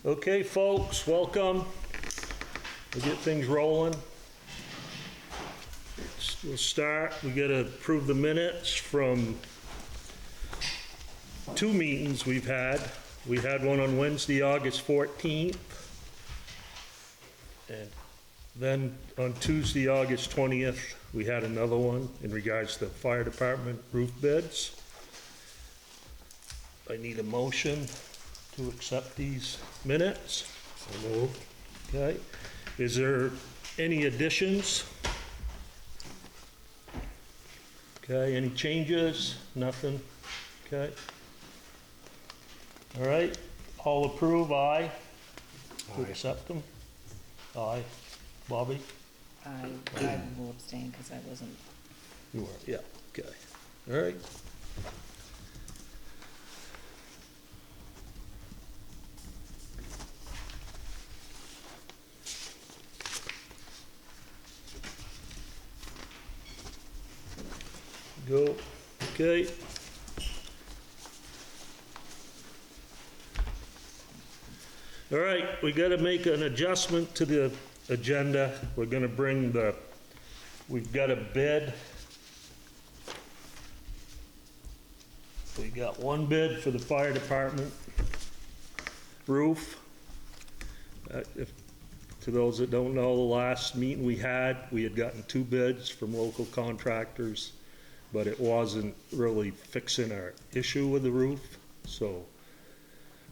Okay, folks, welcome. We'll get things rolling. We'll start. We got to approve the minutes from 2 meetings we've had. We had one on Wednesday, August 14th. And then on Tuesday, August 20th, we had another one in regards to fire department roof bids. I need a motion to accept these minutes. So moved. Okay. Is there any additions? Okay, any changes? Nothing? Okay. All right, all approve, aye? To Aye. accept them? Aye. Bobby? I will abstain because I wasn't. You are, yeah, okay. All right. Go, okay. All right, we gotta make an adjustment to the agenda. We're gonna bring we've got a bid. We got one bid for the fire department roof. To those that don't know, the last meeting we had gotten 2 bids from local contractors, but it wasn't really fixing our issue with the roof. So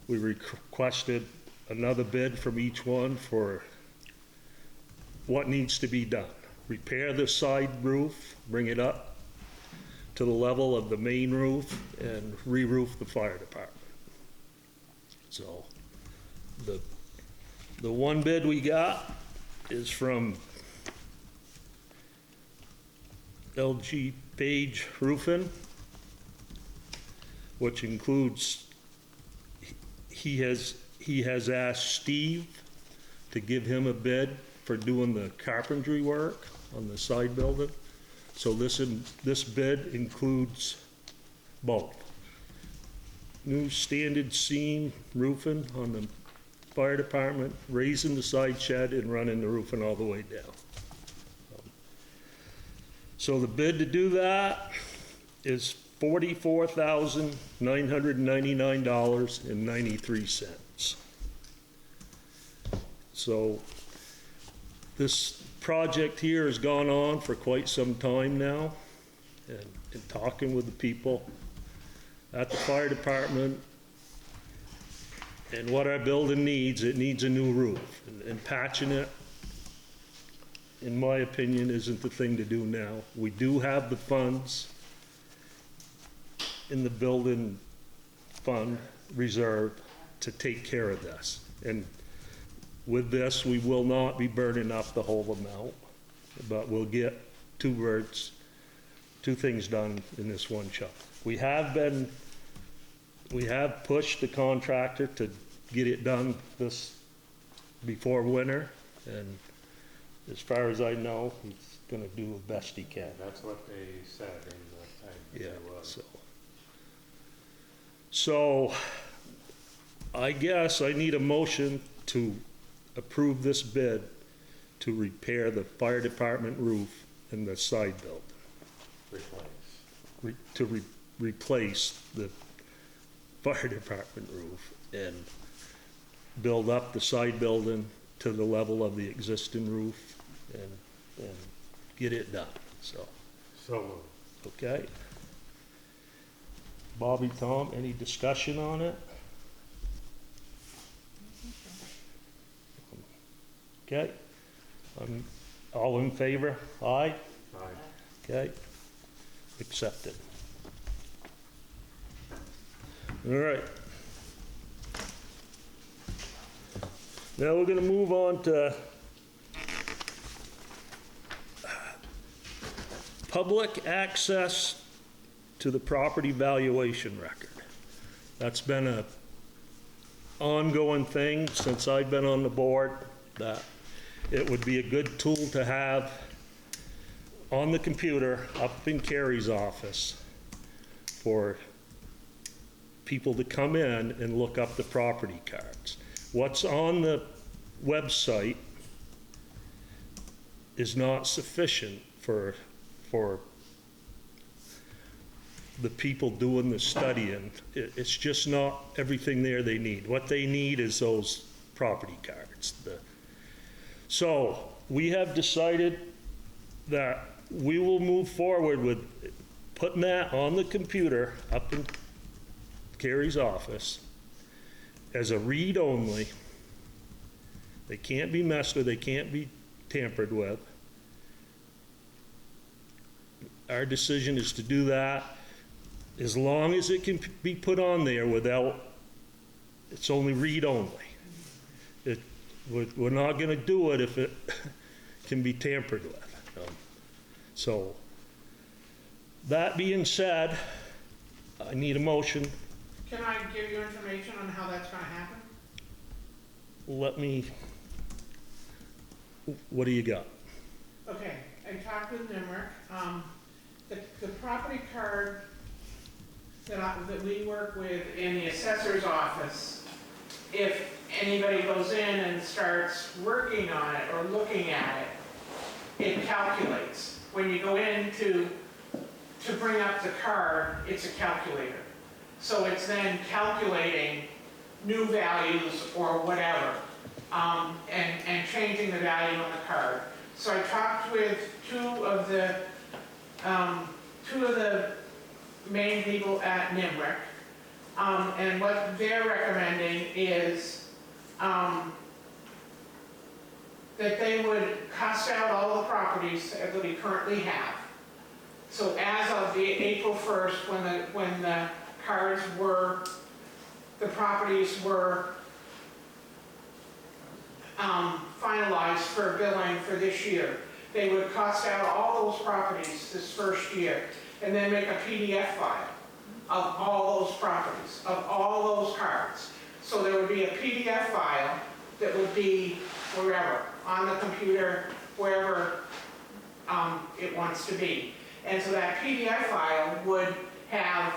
we requested another bid from each one for what needs to be done. Repair the side roof, bring it up to the level of the main roof, and re-roof the fire department. So the one bid we got is from LG Page Roofing, which includes, he has asked Steve to give him a bid for doing the carpentry work on the side building. So this bid includes both. New standard seam roofing on the fire department, raising the side shed and running the roofing all the way down. So the bid to do that is $44,999.93. So this project here has gone on for quite some time now, and in talking with the people at the fire department and what our building needs, it needs a new roof, and patching it, in my opinion, isn't the thing to do now. We do have the funds in the building fund reserve to take care of this. And with this, we will not be burning up the whole amount, but we'll get 2 things done in this one shot. We have pushed the contractor to get it done before winter, and as far as I know, he's gonna do the best he can. That's what they said in the thing. Yeah, so I guess I need a motion to approve this bid to repair the fire department roof in the side building. Replace the fire department roof and build up the side building to the level of the existing roof and get it done. So moved. okay. Bobby, Tom, any discussion on it? Okay. All in favor? Aye? Aye. Okay. Accepted. All right. Now we're going to move on to public access to the property valuation record. That's been an ongoing thing since I've been on the board, that it would be a good tool to have on the computer up in Carrie's office for people to come in and look up the property cards. what's on the website is not sufficient for the people doing the studying. It's just not everything there they need. What they need is those property cards. So we have decided that we will move forward with putting that on the computer up in Carrie's office as a read-only. They can't be messed with, they can't be tampered with. Our decision is to do that as long as it can be put on there without, it's only read-only. We're not gonna do it if it can be tampered with. So, that being said, I need a motion. Can I give you information on how that's gonna happen? Let me, what do you got? Okay, I talked with Nimerick. The property card that we work with in the assessor's office, if anybody goes in and starts working on it or looking at it, it calculates. When you go in to bring up the card, it's a calculator. So it's then calculating new values or whatever, and changing the value on the card. So I talked with two of the main people at Nimerick, and what they're recommending is that they would cost out all the properties that we currently have. So as of the April 1st, when the cards were, the properties were finalized for billing for this year, they would cost out all those properties this first year and then make a PDF file of all those properties, of all those cards. So there would be a PDF file that would be wherever, on the computer, wherever it wants to be. And so that PDF file would have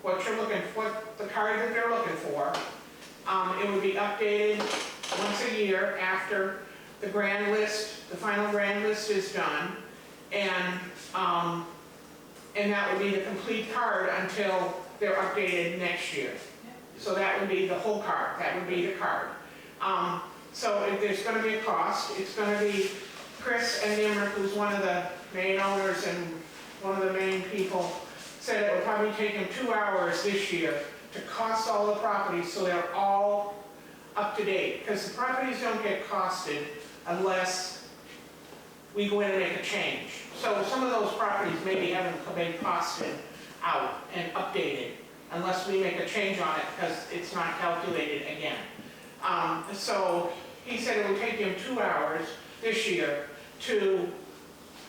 what you're looking for, what the card that they're looking for. It would be updated once a year after the grand list, the final grand list is done, and that would be the complete card until they're updated next year. So that would be the whole card. That would be the card. So if there's going to be a cost, it's going to be Chris and Nimerick, who's one of the main owners and one of the main people, said it would probably take him 2 hours this year to cost all the properties so they're all up to date. Because the properties don't get costed unless we go in and make a change. So some of those properties maybe haven't been costed out and updated unless we make a change on it because it's not calculated again. So he said it would take him 2 hours this year to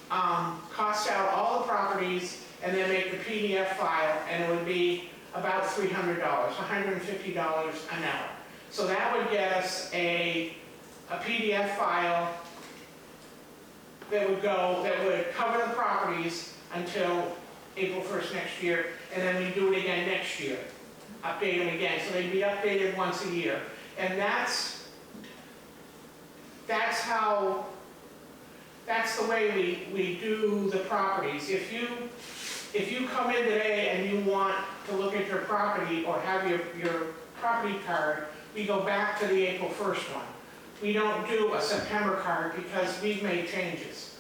cost out all the properties and then make the PDF file, and it would be about $300, $150 an hour. So that would get us a PDF file that would cover the properties until April 1st next year, and then we do it again next year, update them again. So they'd be updated once a year. And that's the way we do the properties. If you come in today and you want to look at your property or have your property card, we go back to the April 1st one. We don't do a September card because we've made changes.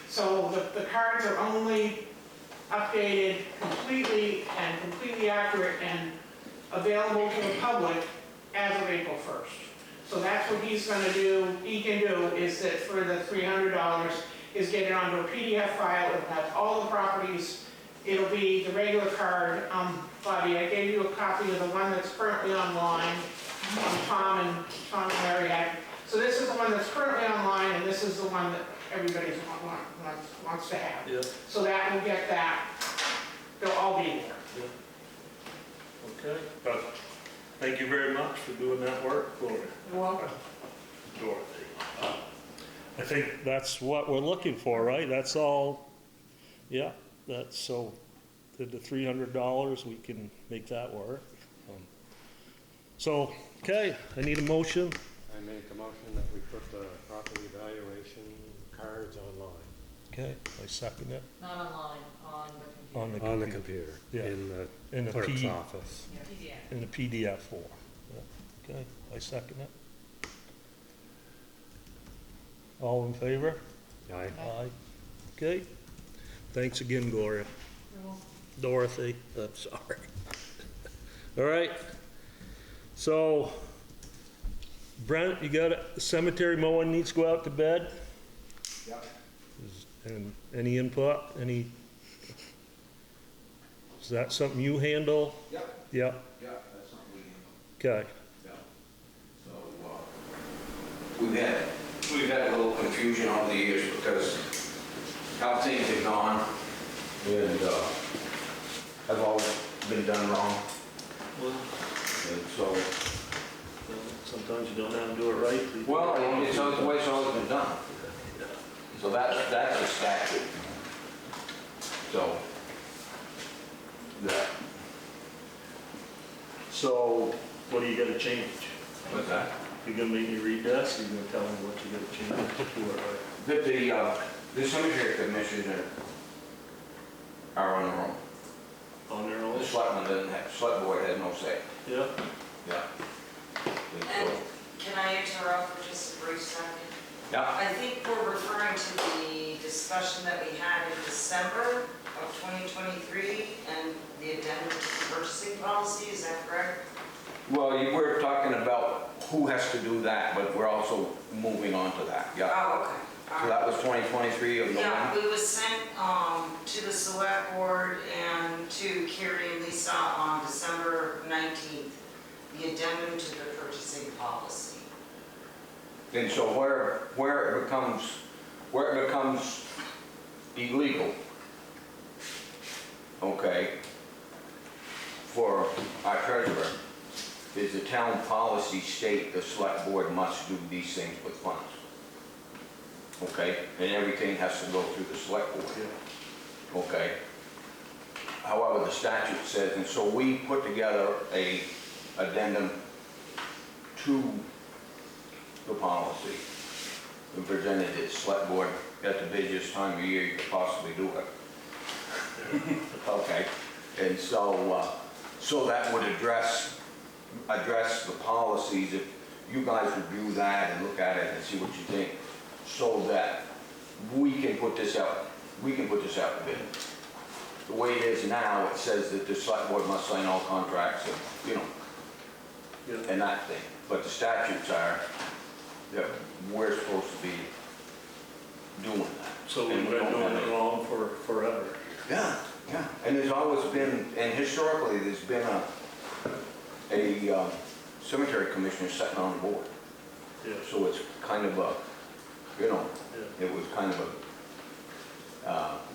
So the cards are only updated completely accurate and available to the public as of April 1st. So that's what he can do is that for the $300 is get it onto a PDF file. It'll have all the properties. It'll be the regular card. Bobby, I gave you a copy of the one that's currently online. Tom and Larry had. So this is the one that's currently online, and this is the one that everybody wants to have. Yeah. So that will get that. They'll all be there. Yeah. Okay. But thank you very much for doing that work for You're welcome. Dorothy. I think that's what we're looking for, right? That's all. Yeah. That's so. The $300, we can make that work. So, okay, I need a motion. I make a motion that we put the property valuation cards online. Okay, I second it. Not online, on the On computer. the On the computer. computer, Yeah. in In the a clerk's P- office. PDF. In a PDF form. Yeah. Okay, I second it. All in favor? Aye. Aye. Okay. Thanks again, Gloria. Dorothy, I'm sorry. All right. So, Brent, you got it, the cemetery mowing needs to go out to bed? Yep. And any input, any? Is that something you handle? Yep, Yep, yep, that's something we handle, okay. yeah. So, we've had a little confusion over the years because how things have gone and, have always been done wrong. And so, Sometimes you don't have to do it right. well, it's always the way it's always been done. So that's a statute. So, that, So, what do you gotta change? what's that? You gonna make me read this, or you gonna tell me what you gotta change to do it right? The cemetery commissioner are on their own. On their own? The select board has no say. Yeah. Yeah. And And so- can I interrupt for just a brief second? Yeah, I think we're referring to the discussion that we had in December of 2023 and the addendum to the purchasing policy, is that correct? well, we're talking about who has to do that, but we're also moving on to that, yeah. Oh, okay. So that was 2023 of Yeah, November? we was sent to the select board and to Carrie and Lisa on December 19th, the addendum to the purchasing policy. And so where it becomes illegal, okay, for our treasurer, is the town policy state the select board must do these things with funds. Okay, and everything has to go through the select board. Okay. However, the statute says, and so we put together a addendum to the policy and presented it to select board at the busiest time of year you could possibly do it. Okay, and so, so that would address the policies, if you guys review that and look at it and see what you think, so that we can put this out to bid. The way it is now, it says that the select board must sign all contracts and, you know, and that thing. But the statutes are that we're supposed to be doing that. So And we've we been don't doing have it any- wrong for forever. Yeah, yeah. And there's always been, and historically, there's been a cemetery commissioner sitting on the board. Yeah. So it's kind of a, you know, Yeah. it was kind of a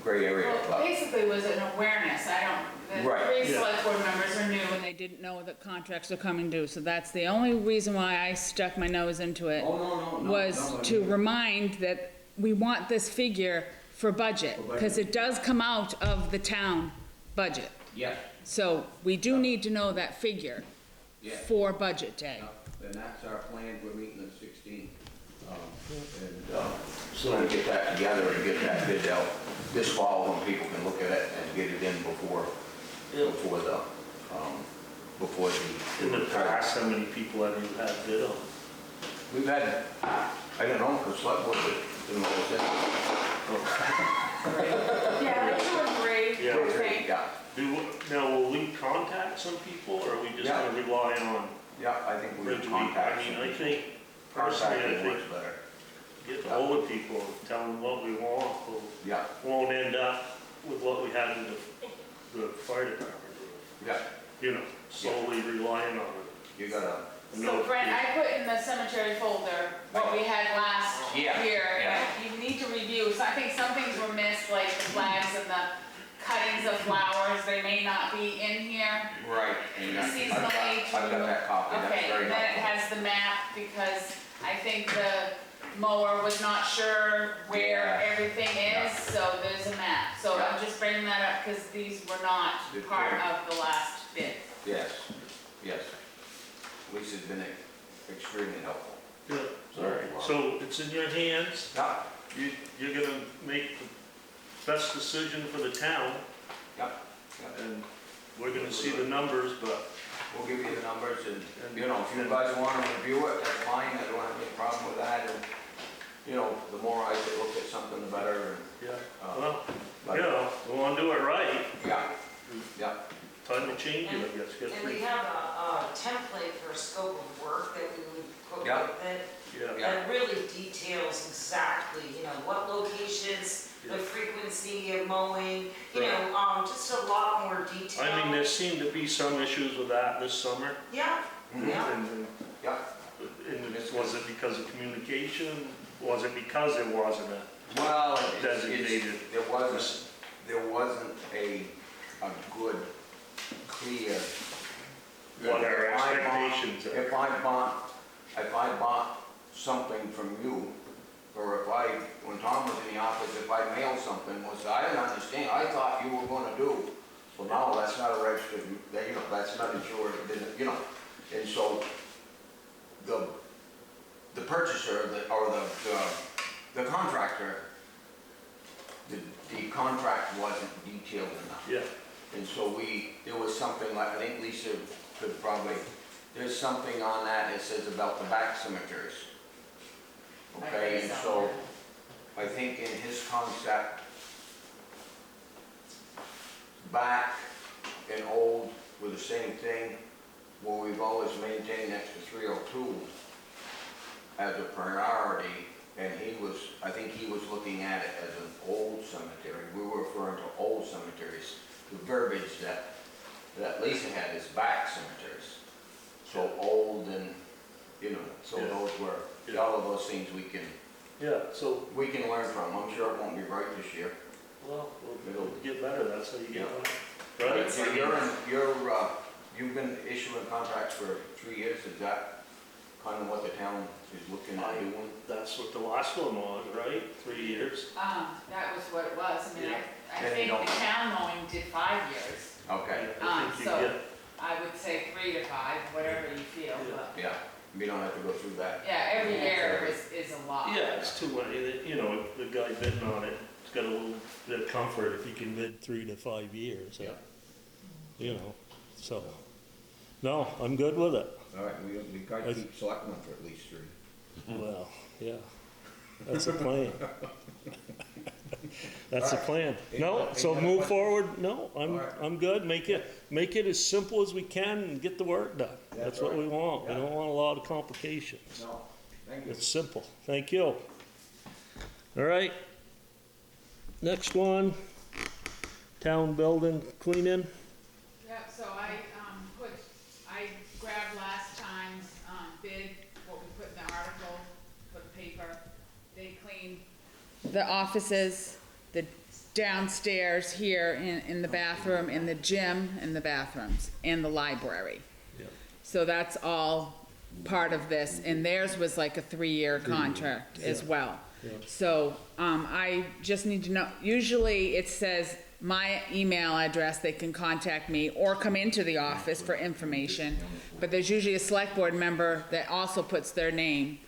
gray area. Well, but- basically it was an awareness, the Right. three Yeah. select board members are new and they didn't know that contracts are coming due, so that's the only reason why I stuck my nose into it. Oh, no, Was no, to remind that we want this figure for budget, because it does come out of the town budget. Yes, So we do need to know that figure yes. for budget day. And that's our plan, we're meeting on 16. Trying to get that together and get that bid out this fall when people can look at it and get it in before the. In the past, how many people have you had bid on? We've had, I don't know, because select board didn't know what's Yeah, like 2 or 3, Yeah. I think. Now, will we contact some people, or are we just Yeah. gonna rely on Yeah, I think we Bridge would Week? contact. I mean, I think, personally, I Contacting think works better. get hold of people, tell them what we want, so Yeah, won't end up with what we had in the fire department. yeah, You know, solely relying on it. you gotta, So Brent, I put in the cemetery folder what we had last Yeah, year, yeah. and you need to review, so I think some things were missed, like the flags and the cuttings of flowers, they may not be in here. right. And I've got that copy, that's Okay, very and then it helpful. has the map, because I think the mower was not sure where Yeah. everything is, so there's a map. So Yeah. I'm just bringing that up, because these were not Good part point. of the last bid. Yes, yes. Lisa's been extremely helpful. Yeah, all right, so it's in your hands. Yeah, You're gonna make the best decision for the town, yeah, yeah. and we're gonna see the numbers, but, We'll give you the numbers and, you know, if you guys wanna review it, that's fine, I don't have any problem with that. And, you know, the more I could look at something, the better. yeah, Uh, well, but- you know, we wanna do it right. Yeah, yeah, Time to change it, I guess, get And we three, have a template for a scope of work that we would put Yeah. with it. yeah. Yeah. That really details exactly, you know, what locations, the Yeah. frequency of mowing, you Right. know, just a lot more detail. I mean, there seemed to be some issues with that this summer. Yeah, Mhm. yeah. yeah. Was it because of communication? Was it because there wasn't a Well, designated? there wasn't a good, clear. What our If I bought- expectations are. If I bought something from you, or when Tom was in the office, if I mailed something, I didn't understand, I thought you were gonna do. Well, no, that's not a registered, you know, that's not insured, it didn't, you know, and so the purchaser, or the contractor, the contract wasn't detailed enough. Yeah, And so there was something like, I think Lisa could probably, there's something on that that says about the back cemeteries. Okay, and so I think in his concept, back and old were the same thing, where we've always maintained next to 302 as a priority, and I think he was looking at it as an old cemetery. We were referring to old cemeteries. The verbiage that Lisa had is back cemeteries. So old and, you know, so Yeah. those were, Yeah. all of those things we can learn from. I'm sure it won't be right this year. well, it'll get better, that's how you get one. But Right? so you've been issuing contracts for 3 years, is that kind of what the town is looking at doing? That's what the last one was, right? 3 years. That was what it was, I mean, Yeah. I And you think don't- the town mowing did 5 years. Okay, I think you So- get- I would say 3 to 5, whatever you feel, but, yeah, we don't have to go through that. yeah, every year is a lot. Yeah, it's too many, you know, the guy bidding on it, it's got a little bit of comfort if he can bid 3 to 5 years. Yeah. You know, so, no, I'm good with it. All right, we gotta keep selecting them for at least 3. Well, yeah, that's a plan. That's a plan. No, so move forward, no, I'm good, make it as simple as we can and get the work done. That's what we want, we don't want a lot of complications. No, thank you. It's simple, thank you. All right. Next one, town building cleaning. Yep, so I grabbed last time's, bid, what we put in the article for the paper. They cleaned the offices, the downstairs here in the bathroom, in the gym, and the bathrooms, and the library. Yep. So that's all part of this, and theirs was like a 3-year contract as well. Yeah. So, I just need to know, usually it says my email address, they can contact me or come into the office for information, but there's usually a select board member that also puts their name.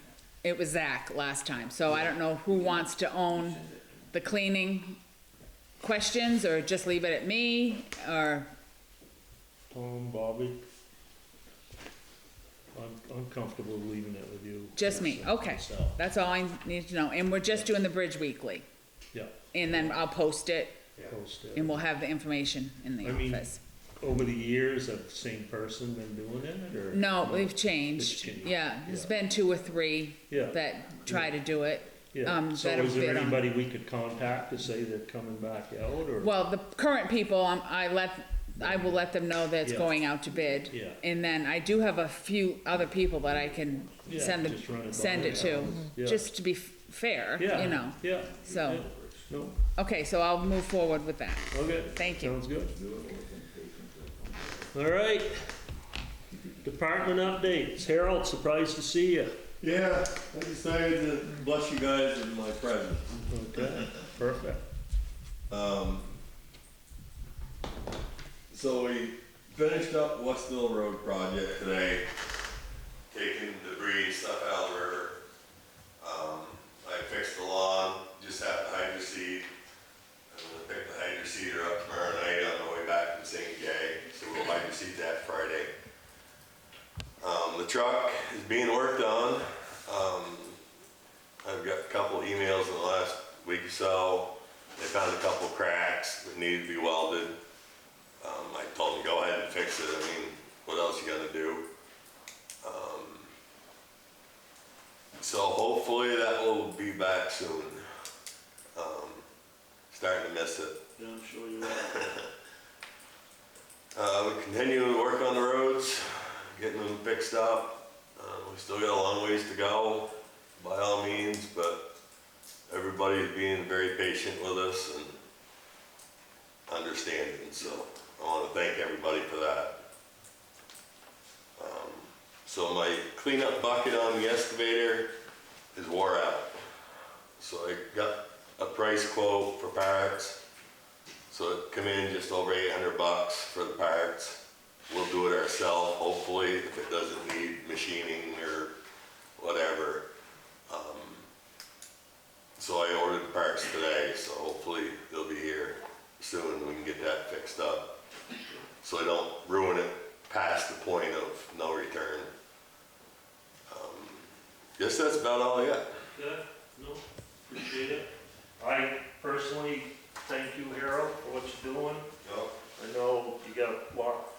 It was Zach last time, so I don't know who wants to own the cleaning questions, or just leave it at me, or, Tom, Bobby. I'm comfortable leaving it with you. just me, okay. Myself. That's all I need to know, and we're just doing the bridge weekly, Yeah, and then I'll post it, post it. and we'll have the information in the I mean, office. Over the years, have the same person been doing it, or? No, we've changed, It's changed. yeah, there's Yeah. been 2 or 3 Yeah. that try to do it. Yeah, so that have is there bid on- anybody we could contact to say they're coming back out, or? Well, the current people, I will let them know that it's Yeah. going out to bid. Yeah. And then I do have a few other people that I can Yeah, send just run it by it them. to, Yeah. just to be fair, Yeah, you know. Yeah. So- yeah. No, Okay, so I'll move forward with that. okay. Thank you. Sounds good. All right. Department updates. Harold, surprised to see you. Yeah, I decided to bless you guys with my present. Okay, perfect. So we finished up Westville Road project today. taking debris and stuff out of the river. I fixed the lawn, just had the hydro seed. I'm gonna pick the hydro seeder up tomorrow night on the way back from St. Jay, so we'll hydro seed that Friday. The truck is being worked on. I've got a couple emails in the last week or so. They found a couple cracks that needed to be welded. I told them, go ahead and fix it. I mean, what else you gonna do? So hopefully that will be back soon. Starting to miss it. Yeah, I'm sure you will. We continue to work on the roads, getting them fixed up. We still got a long ways to go, by all means, but everybody's being very patient with us and understanding, so I want to thank everybody for that. So my cleanup bucket on the excavator is wore out. So I got a price quote for parts. So it come in just over $800 for the parts. We'll do it ourselves, hopefully, if it doesn't need machining or whatever. So I ordered the parts today, so hopefully they'll be here soon and we can get that fixed up. So I don't ruin it past the point of no return. Guess that's about all I got. Good, no, appreciate it. I personally thank you, Harold, for what you're doing. I know you got a lot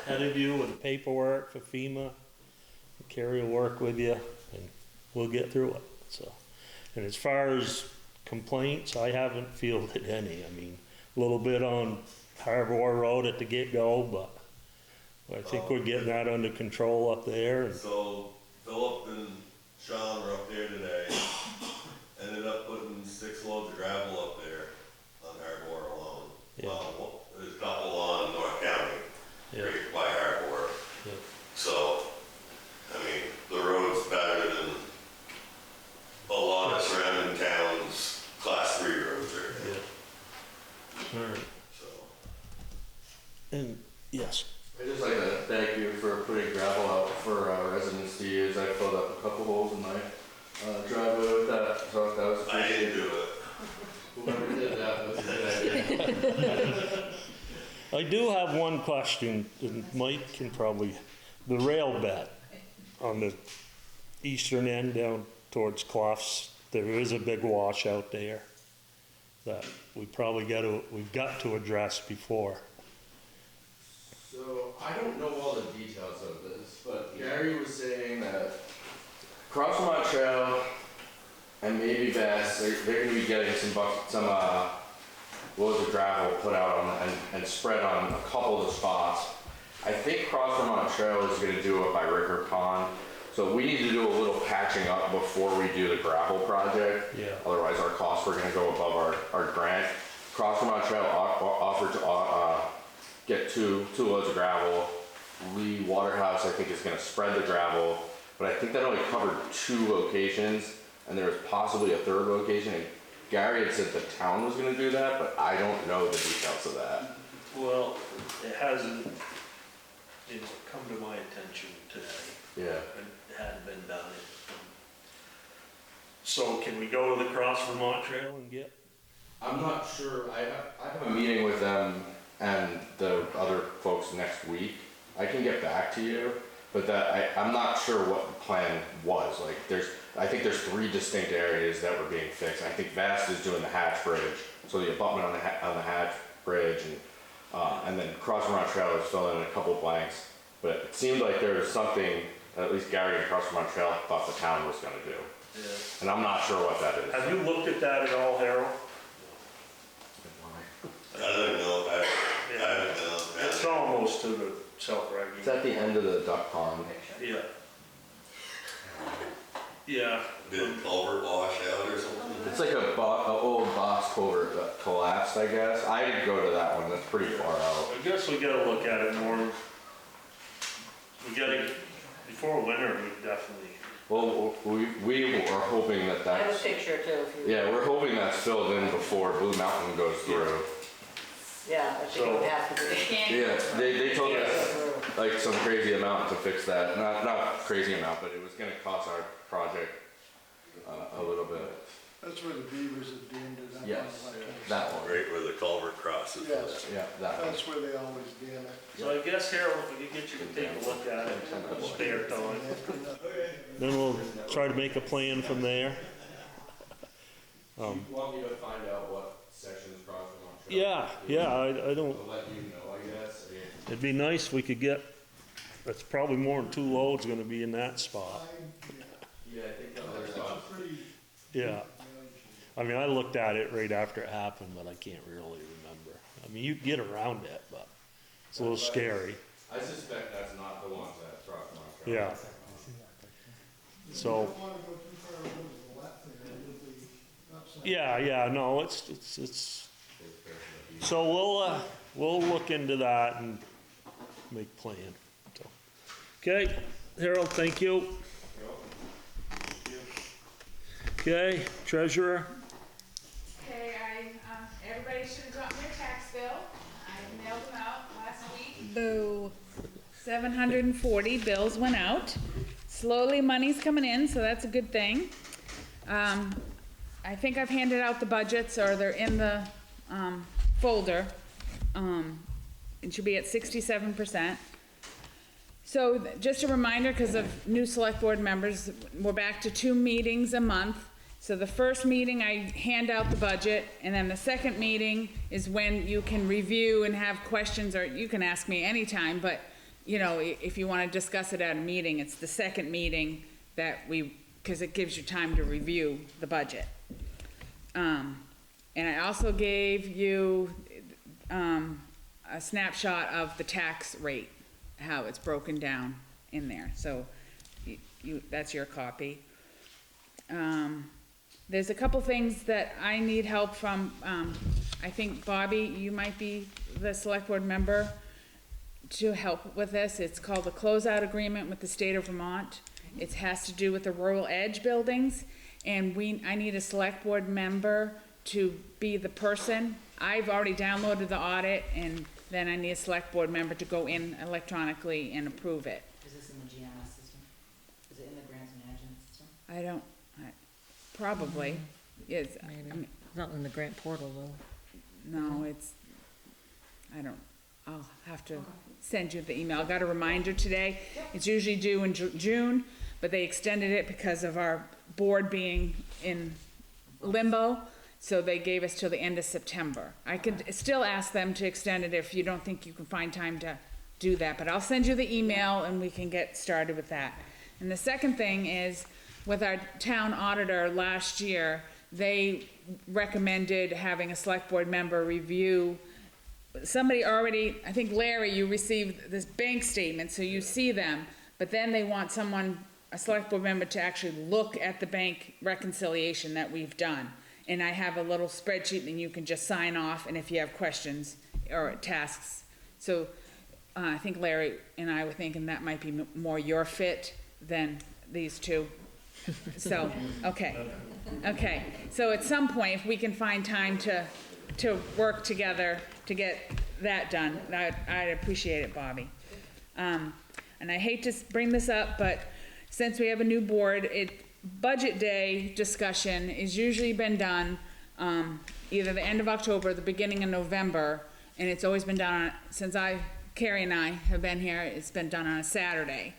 ahead of you with paperwork for FEMA. Carrie will work with you and we'll get through it, so. And as far as complaints, I haven't fielded any. I mean, a little bit on Harbor Road at the get-go, but I think we're getting that under control up there. And So Philip and Sean were up there today, ended up putting 6 loads of gravel up there on Harbor alone. Yeah. Well, there's a couple on North County, Yeah. right by Harbor. Yeah. So, I mean, the road's better than a lot of surrounding towns, class 3 roads right there. Yeah. All right. So, And yes. I'd just like to thank you for putting gravel out for residents to use. I filled up a couple holes in my driveway with that, so that was I didn't appreciated. do it. Whoever did that was a good idea. I do have one question, and Mike can probably, the rail bed on the eastern end down towards Clough's, there is a big washout there that we've got to address before. So I don't know all the details of this, but Gary was saying that across Vermont Trail and maybe Bass, they're going to be getting some loads of gravel put out on and spread on a couple of the spots. I think Cross Vermont Trail is going to do it by Rickard Pond, so we need to do a little patching up before we do the gravel project. Yeah. Otherwise, our costs are going to go above our grant. Cross Vermont Trail offered to get two loads of gravel. Lee Waterhouse, I think, is going to spread the gravel, but I think that only covered 2 locations, and there was possibly a 3rd location. And Gary had said the town was going to do that, but I don't know the details of that. Well, it hasn't, come to my attention today. Yeah. It hadn't been done. So can we go to the Cross Vermont Trail and get? I'm not sure. I have a meeting with them and the other folks next week. I can get back to you, but I'm not sure what the plan was. Like, I think there's 3 distinct areas that were being fixed. I think Vast is doing the Hatch Bridge, so the abutment on the Hatch Bridge, and then Cross Vermont Trail is filling in a couple blanks. But it seemed like there was something that at least Gary and Cross Vermont Trail thought the town was going to do, Yeah. and I'm not sure what that is. Have you looked at that at all, Harold? I don't know. I haven't been on that. It's almost to the self-righting. It's at the end of the duck pond. Yeah. Yeah. Did culvert wash out or something? It's like a old box culvert that collapsed, I guess. I didn't go to that one. That's pretty far out. I guess we gotta look at it more. We gotta, before winter, we definitely. Well, we were hoping that I have a that's, picture too, if you. yeah, we're hoping that's filled in before Blue Mountain goes through. Yeah, I think it would have to be. Yeah, they told us, like some crazy amount to fix that. Not crazy amount, but it was gonna cost our project a little bit. That's where the beavers have dammed it up. on Yes, the left-hand that side. one. Right where the culvert crosses. Yes, Yeah, that one. that's where they always dam it. So I guess Harold, if we could get you to take a look at it, in spare time. Then we'll try to make a plan from there. Do you want me to find out what sections cross the Yeah, I don't, I'll let you know, I guess. it'd be nice if we could get, that's probably more than 2 loads gonna be in that spot. Yeah, I think the other spot. Yeah. I mean, I looked at it right after it happened, but I can't really remember. I mean, you can get around it, but it's a little scary. I suspect that's not the ones that cross the Yeah. So, Don't wanna go too far over to the left there, it'll be upside. yeah, no, it's, so we'll look into that and make plan. So, okay, Harold, thank you. Okay, treasurer? Okay, everybody should have gotten their tax bill. I mailed them out last week. Boo. 740 bills went out. Slowly money's coming in, so that's a good thing. I think I've handed out the budgets, or they're in the, folder. It should be at 67%. So just a reminder, because of new select board members, we're back to 2 meetings a month. So the first meeting, I hand out the budget, and then the second meeting is when you can review and have questions, or you can ask me anytime, but, you know, if you want to discuss it at a meeting, it's the second meeting that because it gives you time to review the budget. And I also gave you a snapshot of the tax rate, how it's broken down in there, so that's your copy. There's a couple things that I need help from, I think Bobby, you might be the select board member to help with this. It's called the closeout agreement with the state of Vermont. It has to do with the rural edge buildings, and I need a select board member to be the person. I've already downloaded the audit, and then I need a select board member to go in electronically and approve it. Is this in the GMS system? Is it in the grants management system? Probably, yes. Maybe. Not in the grant portal though. No, I'll have to send you the email. I got a reminder today. It's usually due in June, but they extended it because of our board being in limbo. So they gave us till the end of September. I could still ask them to extend it if you don't think you can find time to do that, but I'll send you the email and we can get started with that. And the second thing is, with our town auditor last year, they recommended having a select board member review. Somebody already, I think Larry, you received this bank statement, so you see them, but then they want a select board member to actually look at the bank reconciliation that we've done. And I have a little spreadsheet and you can just sign off, and if you have questions or tasks. So I think Larry and I were thinking that might be more your fit than these two. So, okay. So at some point, if we can find time to work together to get that done, I'd appreciate it, Bobby. And I hate to bring this up, but since we have a new board, budget day discussion is usually been done either the end of October or the beginning of November, and it's always been done since Carrie and I have been here, it's been done on a Saturday.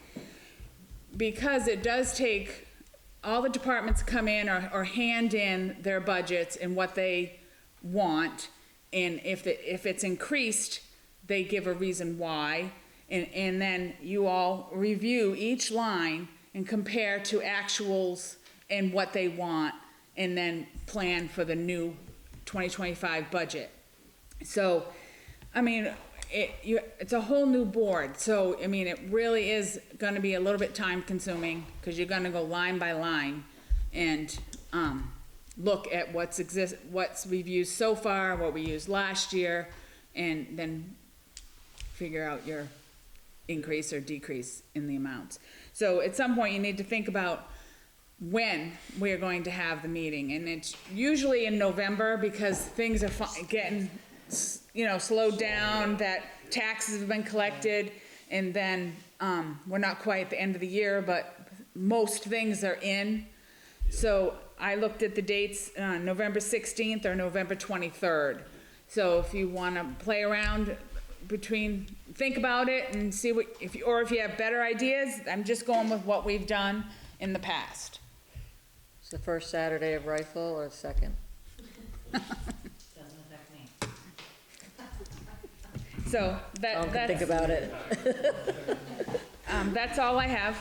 Because it does take, all the departments come in or hand in their budgets and what they want, and if it's increased, they give a reason why, and then you all review each line and compare to actuals and what they want, and then plan for the new 2025 budget. So, I mean, it's a whole new board, so, I mean, it really is gonna be a little bit time consuming, because you're gonna go line by line and look at what's we've used so far, what we used last year, and then figure out your increase or decrease in the amounts. So at some point, you need to think about when we're going to have the meeting, and it's usually in November, because things are getting slowed down, that taxes have been collected, And then, we're not quite at the end of the year, but most things are in. So I looked at the dates, November 16th or November 23rd. So if you wanna play around think about it and see if you have better ideas, I'm just going with what we've done in the past. It's the first Saturday of rifle or the second? Doesn't affect me. So Think about it. that's all I have.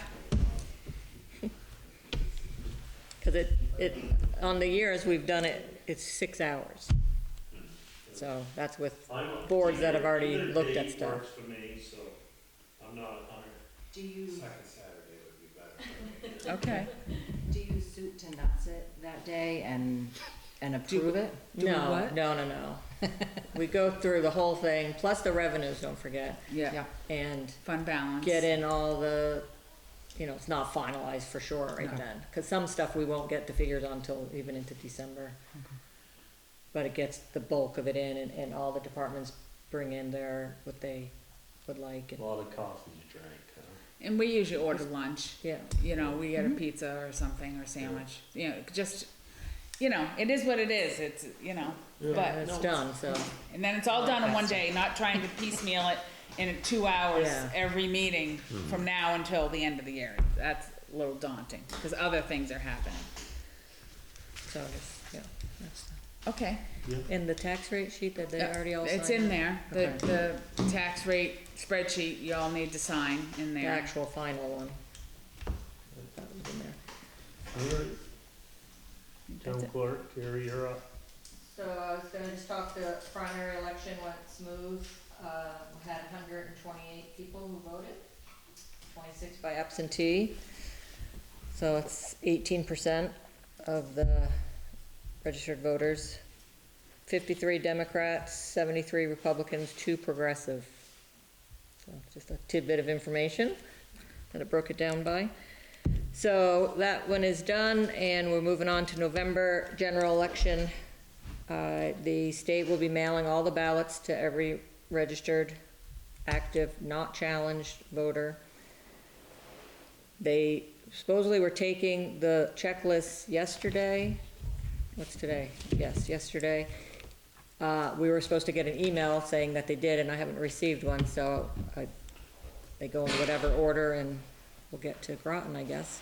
Cause on the years we've done it, it's 6 hours. So that's with boards that have already Either looked day at stuff. works for me, so I'm not a hunter. Do you, Second Saturday would be better. Okay. do you soup to nuts it that day and approve it? Do No, what? no. We go through the whole thing, plus the revenues, don't forget, Yeah, and fund balance. get in all the, it's not finalized for sure right No. then. Cause some stuff we won't get the figures on till even into December. But it gets the bulk of it in, and all the departments bring in what they would like. A lot of coffee you drank, huh? And we usually order lunch. Yeah. We get a pizza or something, or sandwich, just, it is what it is, it's, but, It's done, so. and then it's all done in one day, not trying to piecemeal it in 2 hours Yeah. every meeting from now until the end of the year. That's a little daunting, because other things are happening. So that's Okay. and the tax rate sheet that they already all signed? It's in there, Okay. the tax rate spreadsheet you all need to sign in The there. actual final one. That was in there. All right. Town clerk, Gary, you're up. So I was gonna just talk, the primary election went smooth. We had 128 people who voted, 26 by absentee. So it's 18% of the registered voters. 53 Democrats, 73 Republicans, 2 progressive. So just a tidbit of information that it broke it down by. So that one is done, and we're moving on to November general election. The state will be mailing all the ballots to every registered, active, not challenged voter. They supposedly were taking the checklists yesterday. What's today? Yes, yesterday. We were supposed to get an email saying that they did, and I haven't received one, so they go in whatever order, and we'll get to Groton, I guess.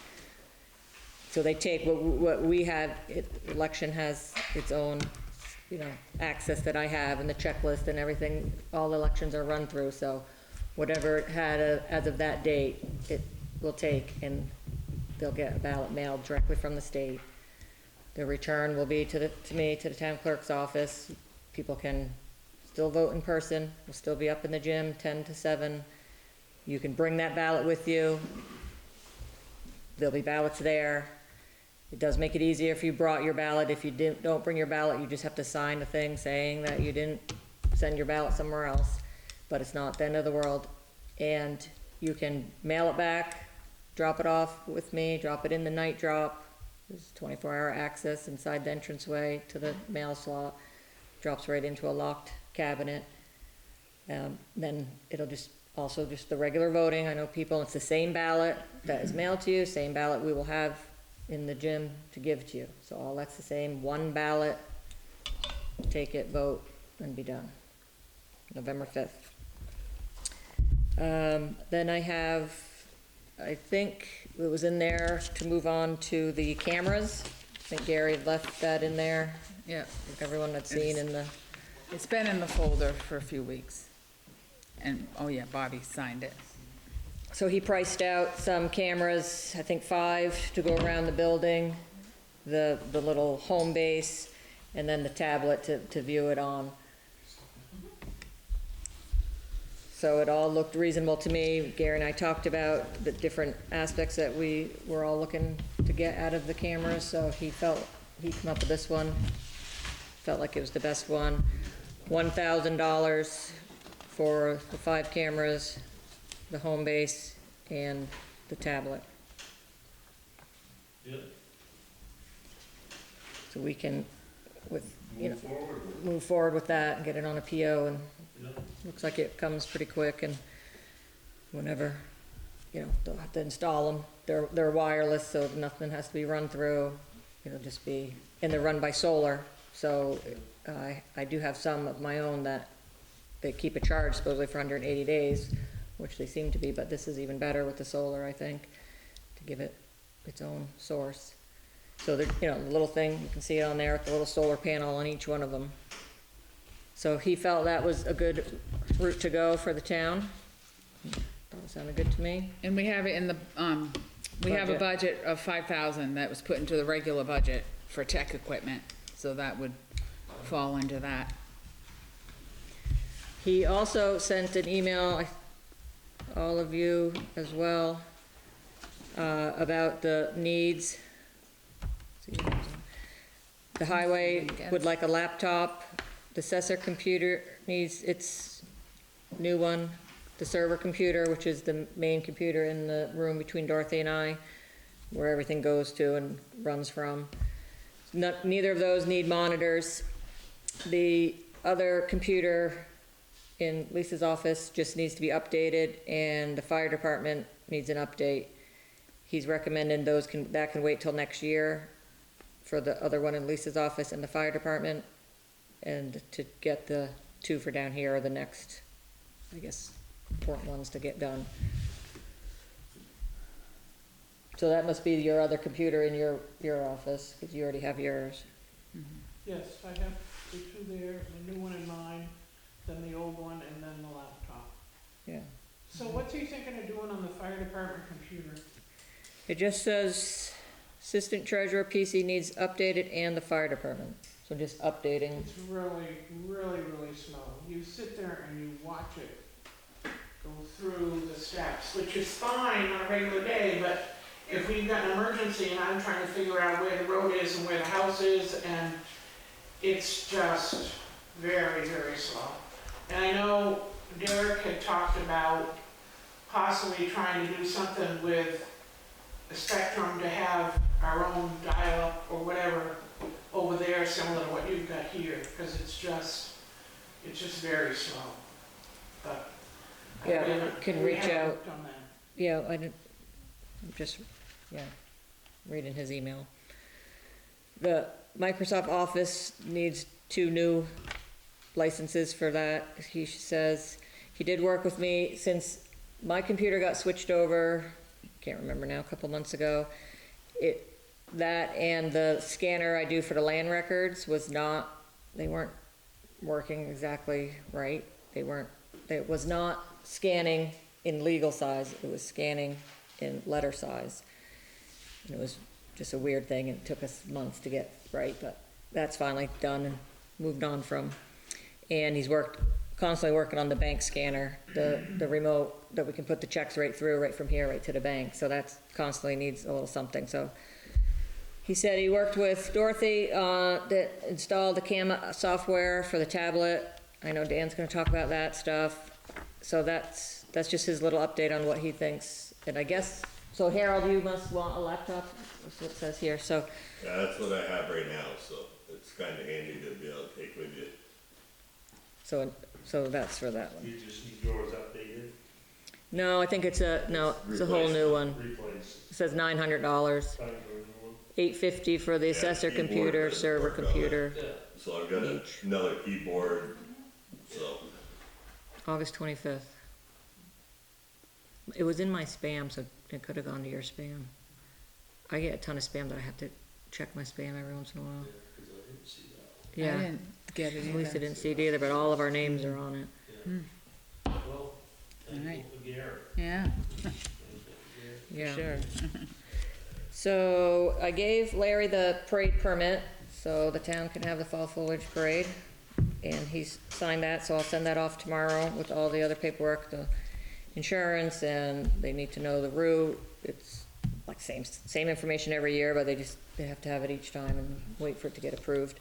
So they take what we have, election has its own, access that I have, and the checklist and everything, all elections are run through, so whatever it had as of that date, it will take, and they'll get a ballot mailed directly from the state. The return will be to me, to the town clerk's office. People can still vote in person. We'll still be up in the gym 10 to 7. You can bring that ballot with you. There'll be ballots there. It does make it easier if you brought your ballot. If you don't bring your ballot, you just have to sign a thing saying that you didn't send your ballot somewhere else. But it's not the end of the world. And you can mail it back, drop it off with me, drop it in the night drop. There's 24-hour access inside the entranceway to the mail slot. Drops right into a locked cabinet. Then it'll just the regular voting. I know people, it's the same ballot that is mailed to you, same ballot we will have in the gym to give to you. So all that's the same, one ballot, take it, vote, and be done. November 5th. Then I think it was in there to move on to the cameras. I think Gary left that in there. Yeah, Everyone had seen in the, it's been in the folder for a few weeks. And, oh yeah, Bobby signed it. so he priced out some cameras, I think 5 to go around the building, the little home base, and then the tablet to view it on. So it all looked reasonable to me. Gary and I talked about the different aspects that we were all looking to get out of the cameras, so he came up with this one. Felt like it was the best one. $1,000 for the 5 cameras, the home base, and the tablet. Yeah. So we can, Forward. move forward with that and get it on a PO, and Yeah. looks like it comes pretty quick, and whenever, they'll have to install them. They're wireless, so nothing has to be run through. It'll just be, and they're run by solar, so I do have some of my own that they keep a charge supposedly for 180 days, which they seem to be, but this is even better with the solar, I think, to give it its own source. So the little thing, you can see it on there with the little solar panel on each one of them. So he felt that was a good route to go for the town. That sounded good to me. And we have it in the, we have a budget of 5,000 that was put into the regular budget for tech equipment, so that would fall into that. He also sent an email, all of you as well, about the needs. The highway would like a laptop. The assessor computer needs its new one. The server computer, which is the main computer in the room between Dorothy and I, where everything goes to and runs from. Neither of those need monitors. The other computer in Lisa's office just needs to be updated, and the fire department needs an update. He's recommending that can wait till next year for the other one in Lisa's office and the fire department, and to get the two for down here are the next, I guess, important ones to get done. So that must be your other computer in your office, because you already have yours. Yes, I have the two there, the new one in mine, then the old one, and then the laptop. Yeah. So what's he thinking of doing on the fire department computer? It just says assistant treasurer PC needs updated and the fire department. So just updating. It's really, really, really slow. You sit there and you watch it go through the steps, which is fine on a regular day, but if we've got an emergency and I'm trying to figure out where the road is and where the house is, and it's just very, very slow. And I know Derek had talked about possibly trying to do something with the Spectrum to have our own dial-up or whatever over there, similar to what you've got here, because it's just very slow. But Yeah, can reach haven't out. worked on that. Yeah, I'm just reading his email. The Microsoft Office needs 2 new licenses for that. He says he did work with me since my computer got switched over, can't remember now, a couple months ago. That and the scanner I do for the land records they weren't working exactly right. It was not scanning in legal size, it was scanning in letter size. And it was just a weird thing, and it took us months to get right, but that's finally done and moved on from. And he's constantly working on the bank scanner, the remote that we can put the checks right through, right from here, right to the bank. So that's constantly needs a little something. So he said he worked with Dorothy that installed the CAM software for the tablet. I know Dan's gonna talk about that stuff. So that's just his little update on what he thinks. And I guess, so Harold, you must want a laptop, that's what it says here, so. Yeah, that's what I have right now, so it's kinda handy to be able to take with you. So that's for that one. You just need yours updated, No, I think it's a whole new one. replace. It says $900, Time for a new one. $850 for the assessor keyboard computer, doesn't server work on it. computer, So I've got Each. another keyboard, so. August 25th. It was in my spam, so it could have gone to your spam. I get a ton of spam that I have to check my spam every once in a while. I Yeah, didn't get it at least I either. didn't see it either, but all of our names are on it. Well, Alright. thankful for Gary. Yeah, Yeah. sure. So I gave Larry the parade permit, so the town can have the fall foliage parade. And he's signed that, so I'll send that off tomorrow with all the other paperwork, the insurance, and they need to know the route. It's like same information every year, but they have to have it each time and wait for it to get approved.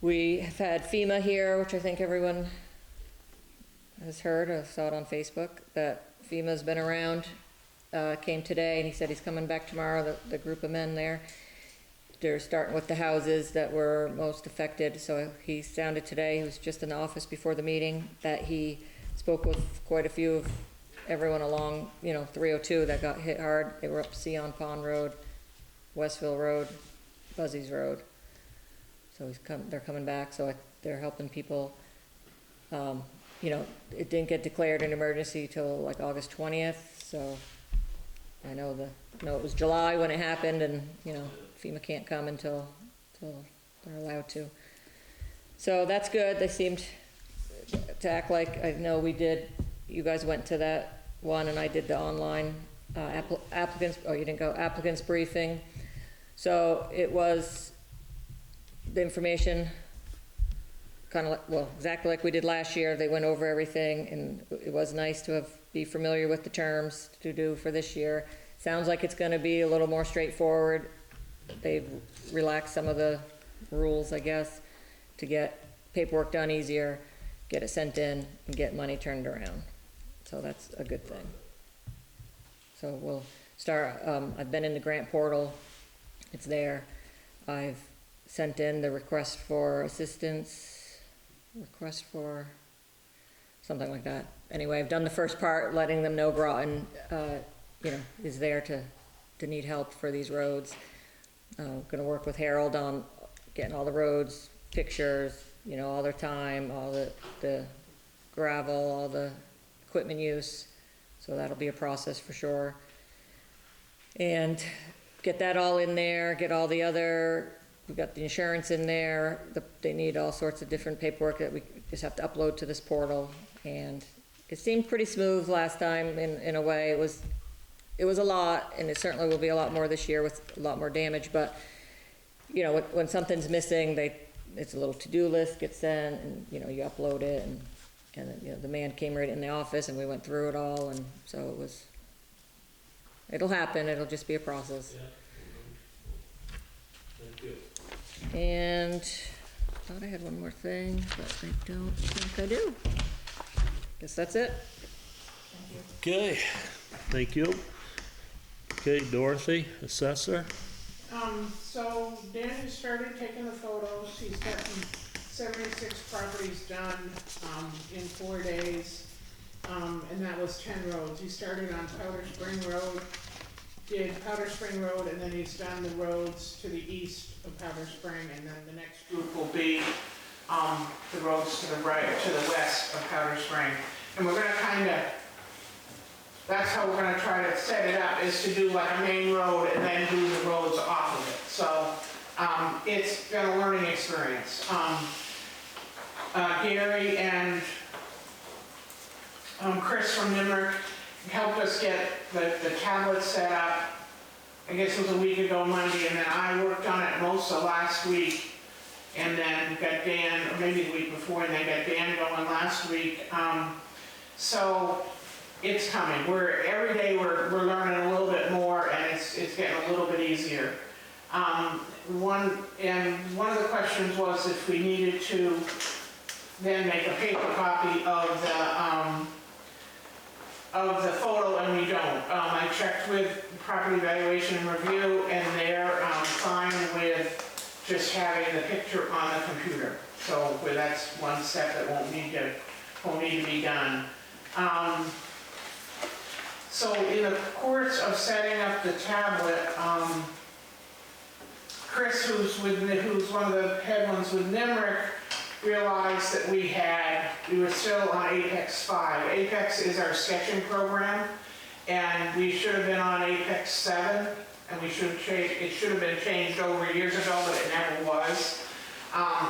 We have had FEMA here, which I think everyone has heard, or saw it on Facebook, that FEMA's been around, came today, and he said he's coming back tomorrow, the group of men there. They're starting with the houses that were most affected, so he sounded today, he was just in the office before the meeting, that he spoke with quite a few of everyone along, 302 that got hit hard. They were up Sion Pond Road, Westville Road, Buzzy's Road. So they're coming back, so they're helping people. It didn't get declared an emergency till like August 20th, so I know it was July when it happened, and, FEMA can't come until they're allowed to. So that's good. They seemed to act like, I know you guys went to that one, and I did the online applicants, you didn't go, applicants briefing. So it was the information kind of exactly like we did last year. They went over everything, and it was nice to be familiar with the terms to do for this year. Sounds like it's gonna be a little more straightforward. They've relaxed some of the rules, I guess, to get paperwork done easier, get it sent in, and get money turned around. So that's a good thing. So we'll start, I've been in the grant portal, it's there. I've sent in the request for assistance, request for something like that. Anyway, I've done the first part, letting them know Groton, is there to need help for these roads. Gonna work with Harold on getting all the roads, pictures, all their time, all the gravel, all the equipment use. So that'll be a process for sure. And get that all in there, get all the other, we've got the insurance in there. They need all sorts of different paperwork that we just have to upload to this portal. And it seemed pretty smooth last time in a way. It was a lot, and it certainly will be a lot more this year with a lot more damage, but when something's missing, it's a little to-do list gets sent, and you upload it, and the man came right in the office, and we went through it all, and so it'll happen. It'll just be a process. Yeah. Thank you. And I thought I had one more thing, but I don't think I do. Guess that's it. Okay, thank you. Okay, Dorothy, assessor. So Danny started taking the photos. He's gotten 76 properties done, in 4 days. And that was 10 roads. He started on Powder Spring Road, did Powder Spring Road, and then he's done the roads to the east of Powder Spring, and then the next group will be, the roads to the right, to the west of Powder Spring. And we're gonna that's how we're gonna try to set it up, is to do like a main road and then do the roads off of it. So, it's been a learning experience. Gary and Chris from Nimerick helped us get the tablet set up. I guess it was a week ago Monday, and then I worked on it most of last week, and then got Dan, or maybe the week before, and then got Dan going last week. So it's coming. Every day we're learning a little bit more, and it's getting a little bit easier. One of the questions was if we needed to then make a paper copy of the photo, and we don't. I checked with Property Valuation and Review, and they're fine with just having the picture on the computer. So that's one step that won't need to be done. So in the course of setting up the tablet, Chris, who's one of the head ones with Nimerick, realized that we were still on Apex 5. Apex is our sketching program, and we should have been on Apex 7, and it should have been changed over years ago, but it never was.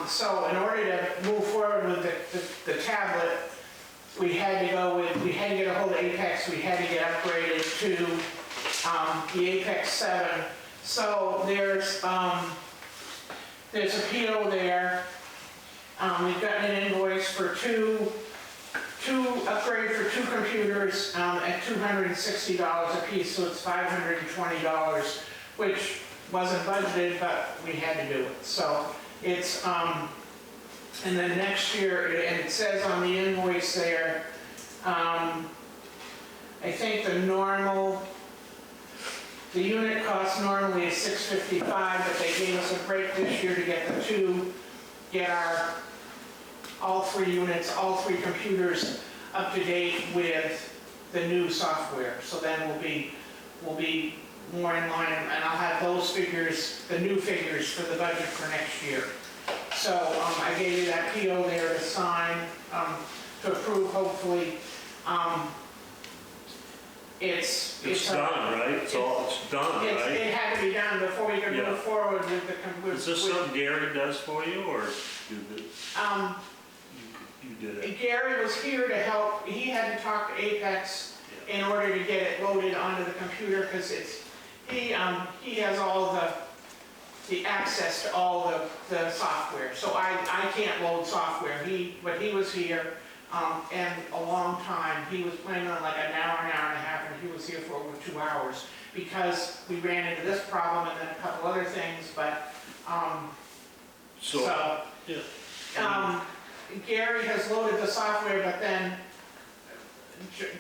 So in order to move forward with the tablet, we had to get a hold of Apex. We had to get upgraded to the Apex 7. So there's a PO there. We've gotten an invoice for two upgrade for 2 computers at $260 a piece, so it's $520, which wasn't budgeted, but we had to do it. So it's and then next year, and it says on the invoice there, I think the unit cost normally is $655, but they gave us a break this year to get all 3 units, all 3 computers up to date with the new software. So then we'll be more in line, and I'll have those figures, the new figures for the budget for next year. So I gave you that PO there to sign, to approve, hopefully. It's done, right? It's done, It right? had to be done before we could Yeah. move forward with the. Is this something Gary does for you, or you did, you did it? Gary was here to help. He had to talk to Apex in order to get it loaded onto the computer, because he has all the access to all the software. So I can't load software. But he was here, and a long time. He was planning on like an hour and a half, and he was here for over 2 hours, because we ran into this problem and then a couple other things, but, Gary has loaded the software, but then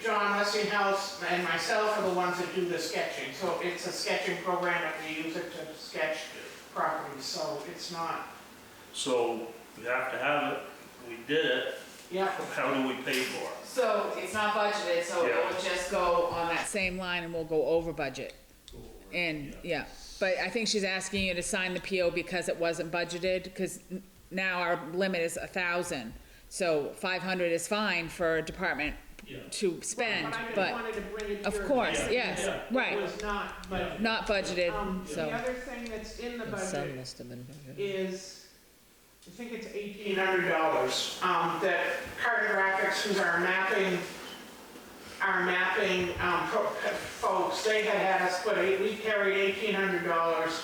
John Westinghouse and myself are the ones that do the sketching. So it's a sketching program that we use it to sketch properties, so it's not. So we have to have it, we did it, Yeah. how do we pay for it? So it's not budgeted, so it Yeah. will just go on that same line and we'll go over budget. And, yeah, but I think she's asking you to sign the PO because it wasn't budgeted, because now our limit is 1,000. So 500 is fine for a department to spend, I just but wanted to bring it to of your course, attention yes, that right. It was not budgeted. not budgeted, The so. other thing that's in the And some budget must have been budgeted. is, I think it's $1,800, that Cartographics, who's our mapping folks, they had us we carried $1,800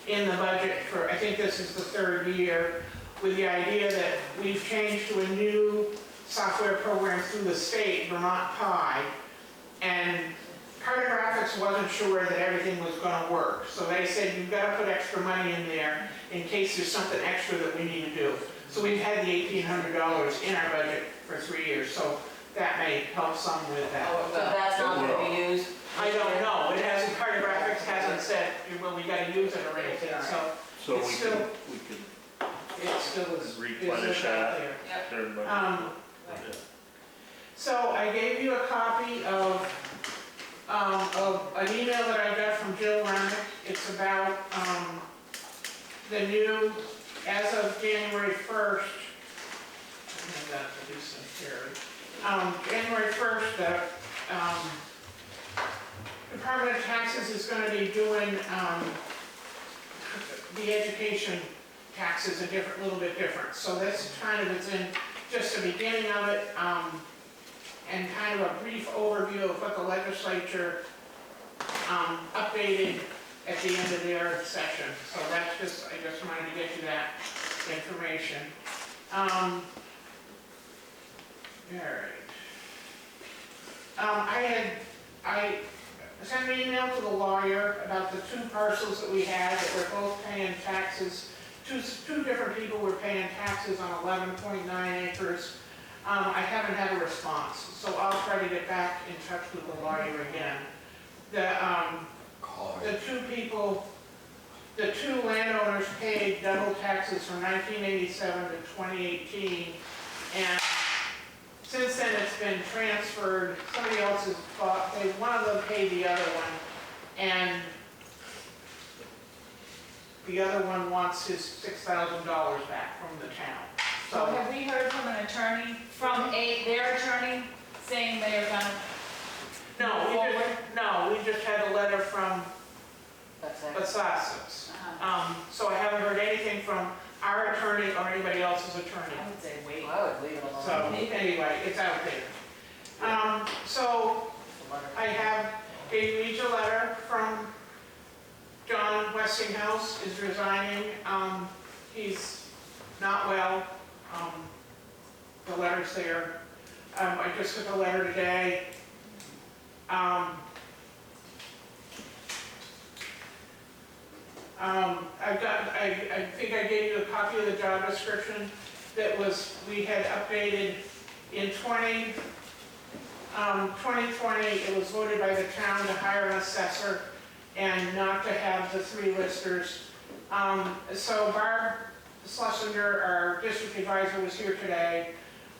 in the budget for, I think this is the 3rd year, with the idea that we've changed to a new software program through the state, Vermont Pi, and Cartographics wasn't sure that everything was gonna work. So they said, you've gotta put extra money in there in case there's something extra that we need to do. So we've had the $1,800 in our budget for 3 years, so that may help some with that. So that's not gonna be used? I don't know, it hasn't, Cartographics hasn't said, well, we gotta use it or anything, So It's we still- could it still is replenish out that. there. Everybody. So I gave you a copy of an email that I got from Jill Remick. It's about the new, as of January 1st, I have that to do some here. January 1st, the Department of Taxes is going to be doing the education taxes a little bit different. So this kind of is in just the beginning of it, and kind of a brief overview of what the legislature updated at the end of their session. So that's just, I just wanted to get you that information. All right. I sent an email to the lawyer about the 2 parcels that we had that were both paying taxes. Two different people were paying taxes on 11.9 acres. I haven't had a response, so I'll try to get back in touch with the lawyer again. The two landowners paid double taxes from 1987 to 2018, and since then it's been transferred. Somebody else has bought, one of them paid the other one, and the other one wants his $6,000 back from the town. So have we heard from an attorney, their attorney, saying they are gonna? No, we just had a letter from Bassasas. So I haven't heard anything from our attorney or anybody else's attorney. I would say wait. I would leave it alone. So anyway, it's out there. So I gave you each a letter from John Westinghouse is resigning. He's not well. The letter's there. I just took a letter today. I think I gave you a copy of the job description that we had updated in 2020. It was voted by the town to hire an assessor and not to have the 3 listers. So Barb Schlesinger, our district advisor, was here today,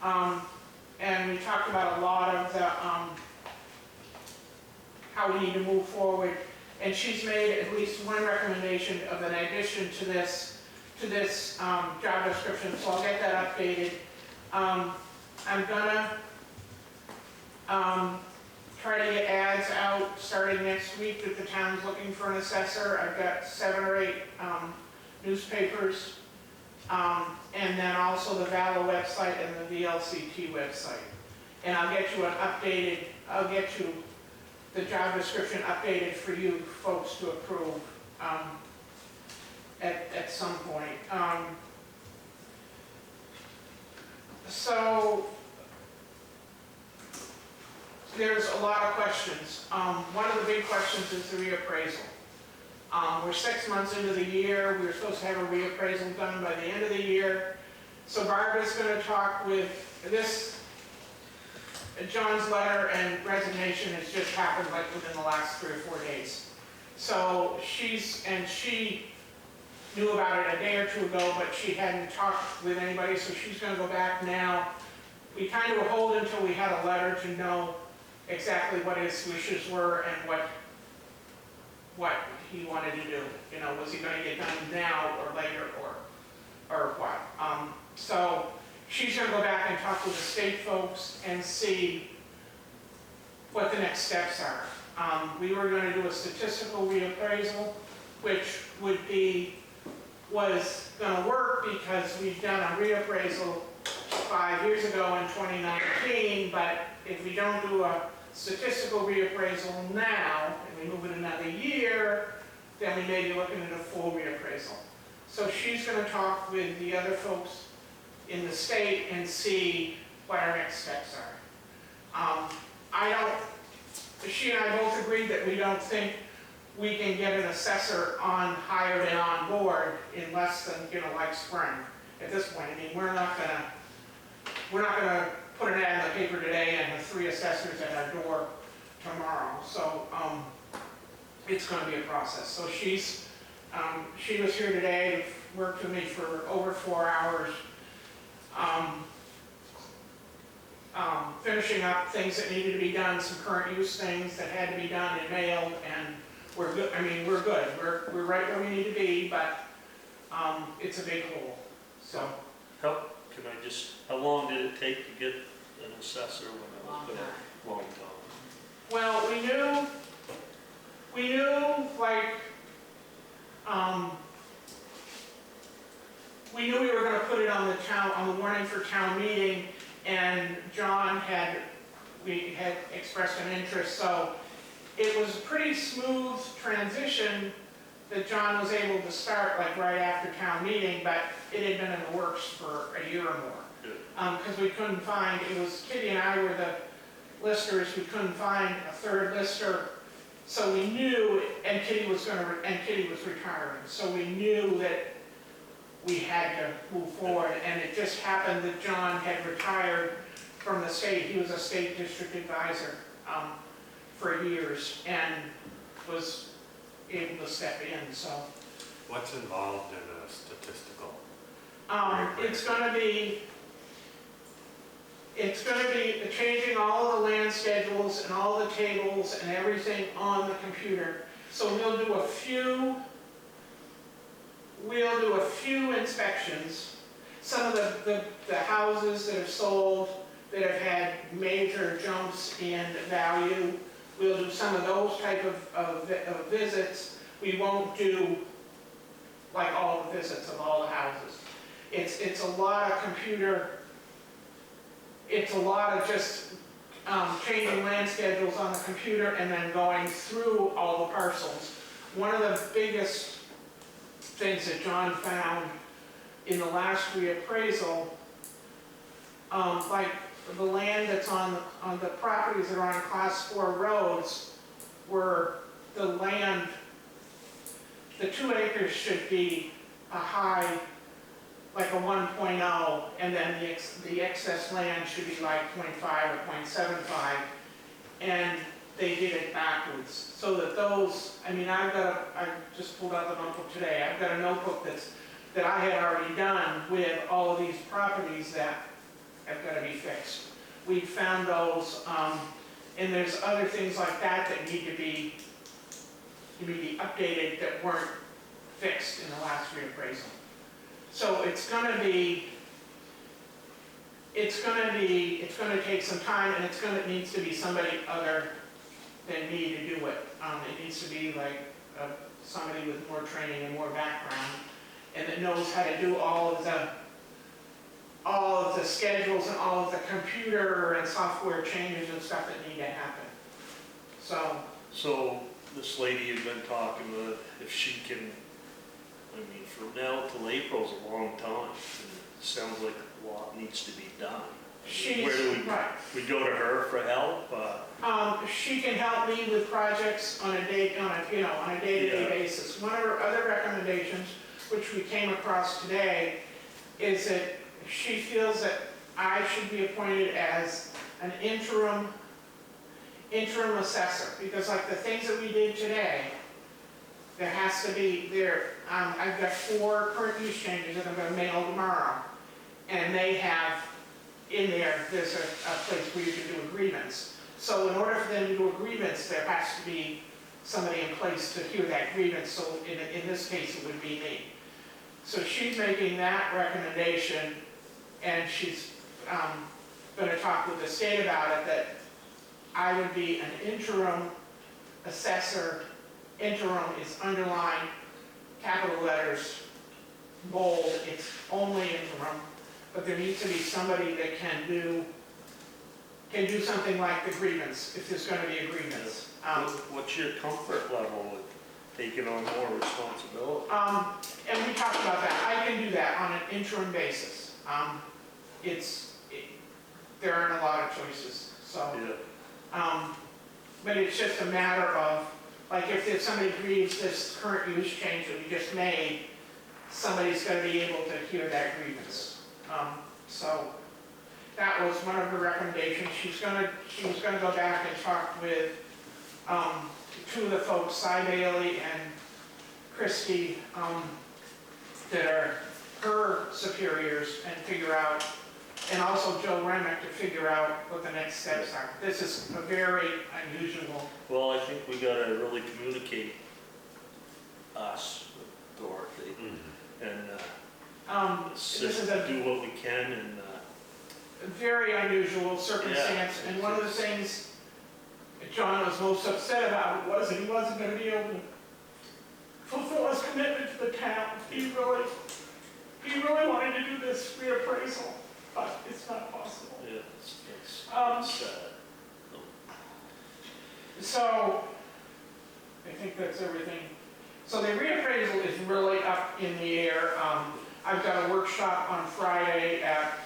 and we talked about a lot of how we need to move forward. And she's made at least one recommendation of an addition to this job description, so I'll get that updated. I'm gonna try to get ads out starting next week that the town's looking for an assessor. I've got 7 or 8 newspapers, and then also the VALA website and the VLCT website. And I'll get you the job description updated for you folks to approve at some point. So there's a lot of questions. One of the big questions is the reappraisal. We're 6 months into the year. We were supposed to have a reappraisal done by the end of the year. So Barbara's going to talk with this. John's letter and resignation has just happened like within the last 3 or 4 days. So she knew about it a day or 2 ago, but she hadn't talked with anybody, so she's going to go back now. We kind of were holding until we had a letter to know exactly what his wishes were and what he wanted to do. You know, was he going to get done now or later or what? So she's going to go back and talk with the state folks and see what the next steps are. We were going to do a statistical reappraisal, which was going to work because we've done a reappraisal 5 years ago in 2019, but if we don't do a statistical reappraisal now, and we move it another year, then we may be looking at a full reappraisal. So she's going to talk with the other folks in the state and see what our next steps are. She and I both agreed that we don't think we can get an assessor hired and on board in less than, like spring at this point. I mean, we're not gonna put an ad in the paper today and have 3 assessors at our door tomorrow. So it's gonna be a process. So she was here today, worked with me for over 4 hours, finishing up things that needed to be done, some current use things that had to be done and mailed, and we're good. I mean, we're good. We're right where we need to be, but it's a big hole. So How long did it take to get an assessor when it was built? Long time. Well, we knew we were going to put it on the warning for town meeting, and John had expressed an interest, so it was a pretty smooth transition that John was able to start like right after town meeting, but it had been in the works for a year or more. Because we couldn't find, Kitty and I were the listers, we couldn't find a third lister, so we knew, and Kitty was retiring, so we knew that we had to move forward, and it just happened that John had retired from the state. He was a state district advisor for years and was able to step in, so. What's involved in a statistical? It's going to be changing all of the land schedules and all the tables and everything on the computer. So we'll do a few inspections. Some of the houses that have sold that have had major jumps in value, we'll do some of those type of visits. We won't do like all the visits of all the houses. It's a lot of computer, it's a lot of just changing land schedules on the computer and then going through all the parcels. One of the biggest things that John found in the last reappraisal, like the land that's on the properties that are on class 4 roads, were the land, the 2 acres should be a high, like a 1.0, and then the excess land should be like 0.5 or 0.75, and they did it backwards. So that those, I mean, I just pulled out the notebook today. I've got a notebook that I had already done with all of these properties that have got to be fixed. We found those, And there's other things like that that need to be updated that weren't fixed in the last reappraisal. So it's gonna take some time, and it needs to be somebody other than me to do it. It needs to be like somebody with more training and more background, and that knows how to do all of the schedules and all of the computer and software changes and stuff that need to happen. So this lady you've been talking with, if she can, I mean, from now till April's a long time. And it sounds like a lot needs to be done. Where do we go to her for help? She can help me with projects on a day-to-day basis. One of her other recommendations, which we came across today, is that she feels that I should be appointed as an interim assessor, because like the things that we did today, there has to be I've got 4 current use changes that I'm going to mail tomorrow, and they have in there's a place where you can do agreements. So in order for them to do agreements, there has to be somebody in place to hear that grievance. So in this case, it would be me. So she's making that recommendation, and she's going to talk with the state about it, that I would be an interim assessor. Interim is underlined, capital letters, bold, it's only interim, but there needs to be somebody that can do something like the grievance, if there's going to be a grievance. What's your comfort level with taking on more responsibility? And we talked about that. I can do that on an interim basis. There aren't a lot of choices, so. Yeah. But it's just a matter of, like, if somebody grieves this current use change that we just made, somebody's going to be able to hear that grievance. So that was one of her recommendations. She was going to go back and talk with 2 of the folks, Cy Bailey and Christie, that are her superiors, and figure out, and also Joe Remick, to figure out what the next steps are. This is a very unusual. Well, I think we gotta really communicate us with Dorothy, and do what we can, and a very unusual circumstance, and one of the things that John was most upset about was that he wasn't going to be able to fulfill his commitment to the town. He really wanted to do this reappraisal, but it's not possible. yeah, it's sad. So, I think that's everything. So the reappraisal is really up in the air. I've got a workshop on Friday at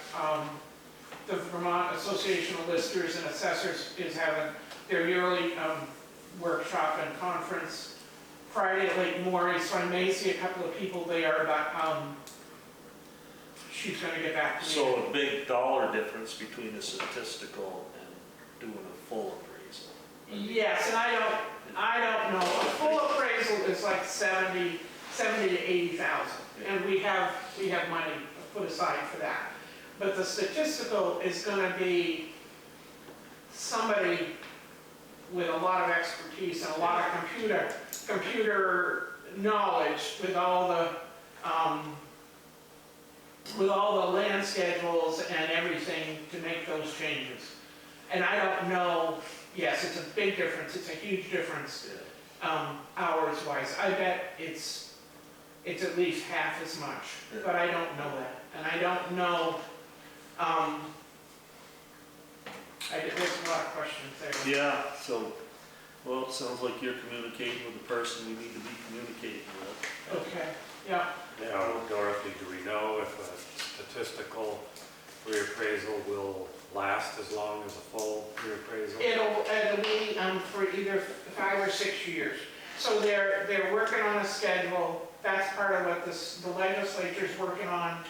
the Vermont Association of Listers and Assessors is having their yearly workshop and conference Friday at Lake Maury, so I may see a couple of people there, but she's going to get back to me. So a big dollar difference between a statistical and doing a full appraisal. Yes, and I don't know. A full appraisal is like 70 to 80,000, and we have money put aside for that. But the statistical is going to be somebody with a lot of expertise and a lot of computer knowledge, with all the land schedules and everything to make those changes. And I don't know. Yes, it's a big difference. It's a huge difference, hours-wise. I bet it's at least half as much, but I don't know that, and I don't know. There's a lot of questions there. Yeah, so, well, it sounds like you're communicating with the person we need to be communicating with. Okay, yeah. Now, Dorothy, do we know if a statistical reappraisal will last as long as a full reappraisal? It'll be for either 5 or 6 years. So they're working on a schedule. That's part of what the legislature's working on,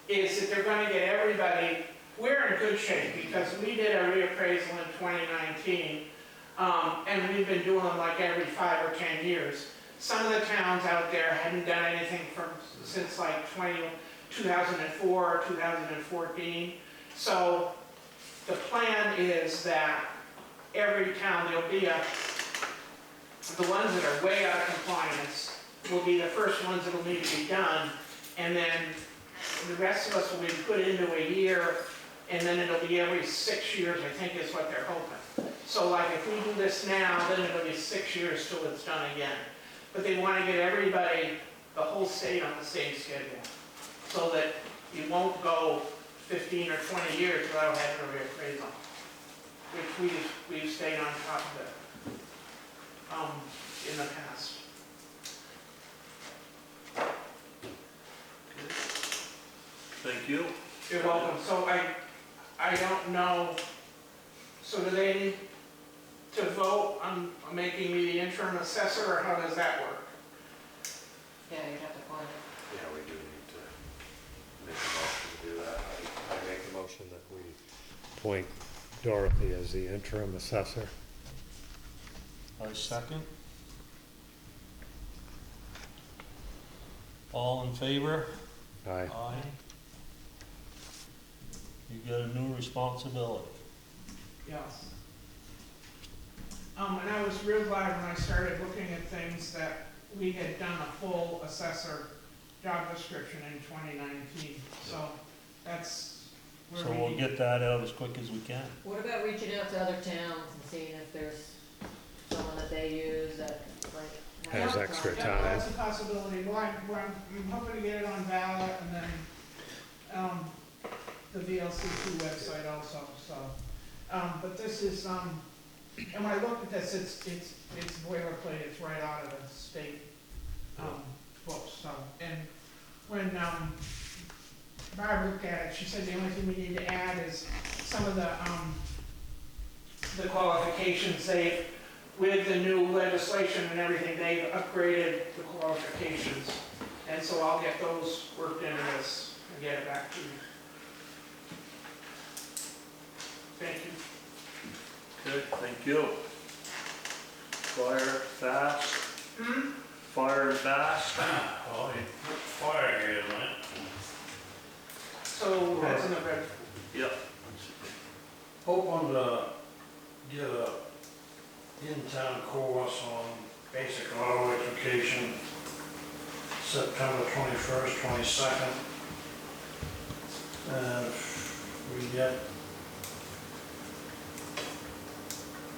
is that they're going to get everybody. We're in good shape because we did a reappraisal in 2019, and we've been doing them like every 5 or 10 years. Some of the towns out there hadn't done anything since like 2004 or 2014. So the plan is that every town, there'll be the ones that are way out of compliance will be the first ones that'll need to be done, and then the rest of us will be put into a year, and then it'll be every 6 years, I think is what they're hoping. So like if we do this now, then it'll be 6 years till it's done again. But they want to get everybody, the whole state on the same schedule, so that you won't go 15 or 20 years without having a reappraisal, which we've stayed on top of it in the past. Thank you. You're welcome. So I don't know, so do they need to vote on making me the interim assessor, or how does that work? Yeah, you'd have to find it. Yeah, we do need to make a motion to do that. I make the motion that we appoint Dorothy as the interim assessor. I second. All in favor? Aye. Aye. You got a new responsibility. Yes. And I was real glad when I started looking at things that we had done a full assessor job description in 2019. So that's where So we we'll need. get that out as quick as we can. What about reaching out to other towns and seeing if there's someone that they use that, like... Has extra Yeah, time. that's a possibility. Well, I'm hoping to get it on ballot, and then the VLCT website also, so. But this is, and when I looked at this, it's boilerplate, it's right out of the state books, so. And when Barb looked at it, she said the only thing we need to add is some of the qualifications. With the new legislation and everything, they've upgraded the qualifications. And so I'll get those worked into this and get it back to you. Thank you. Okay, thank you. Fire fast. Fire fast. Oh, you put fire here, man. So that's in the red. Yep. Hoping to get a in-town course on basic auto education, September 21st, 22nd. And if we get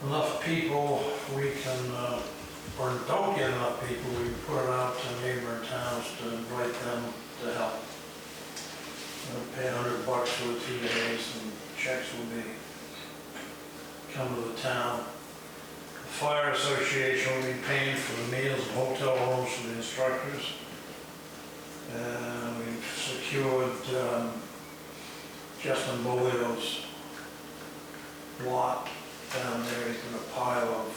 enough people, we can, or don't get enough people, we put it out to neighboring towns to invite them to help. We'll pay $100 for the 2 days, and checks will be, come to the town. The Fire Association will be paying for the meals and hotel rooms for the instructors. And we've secured Justin Bolio's lot down there. He's got a pile of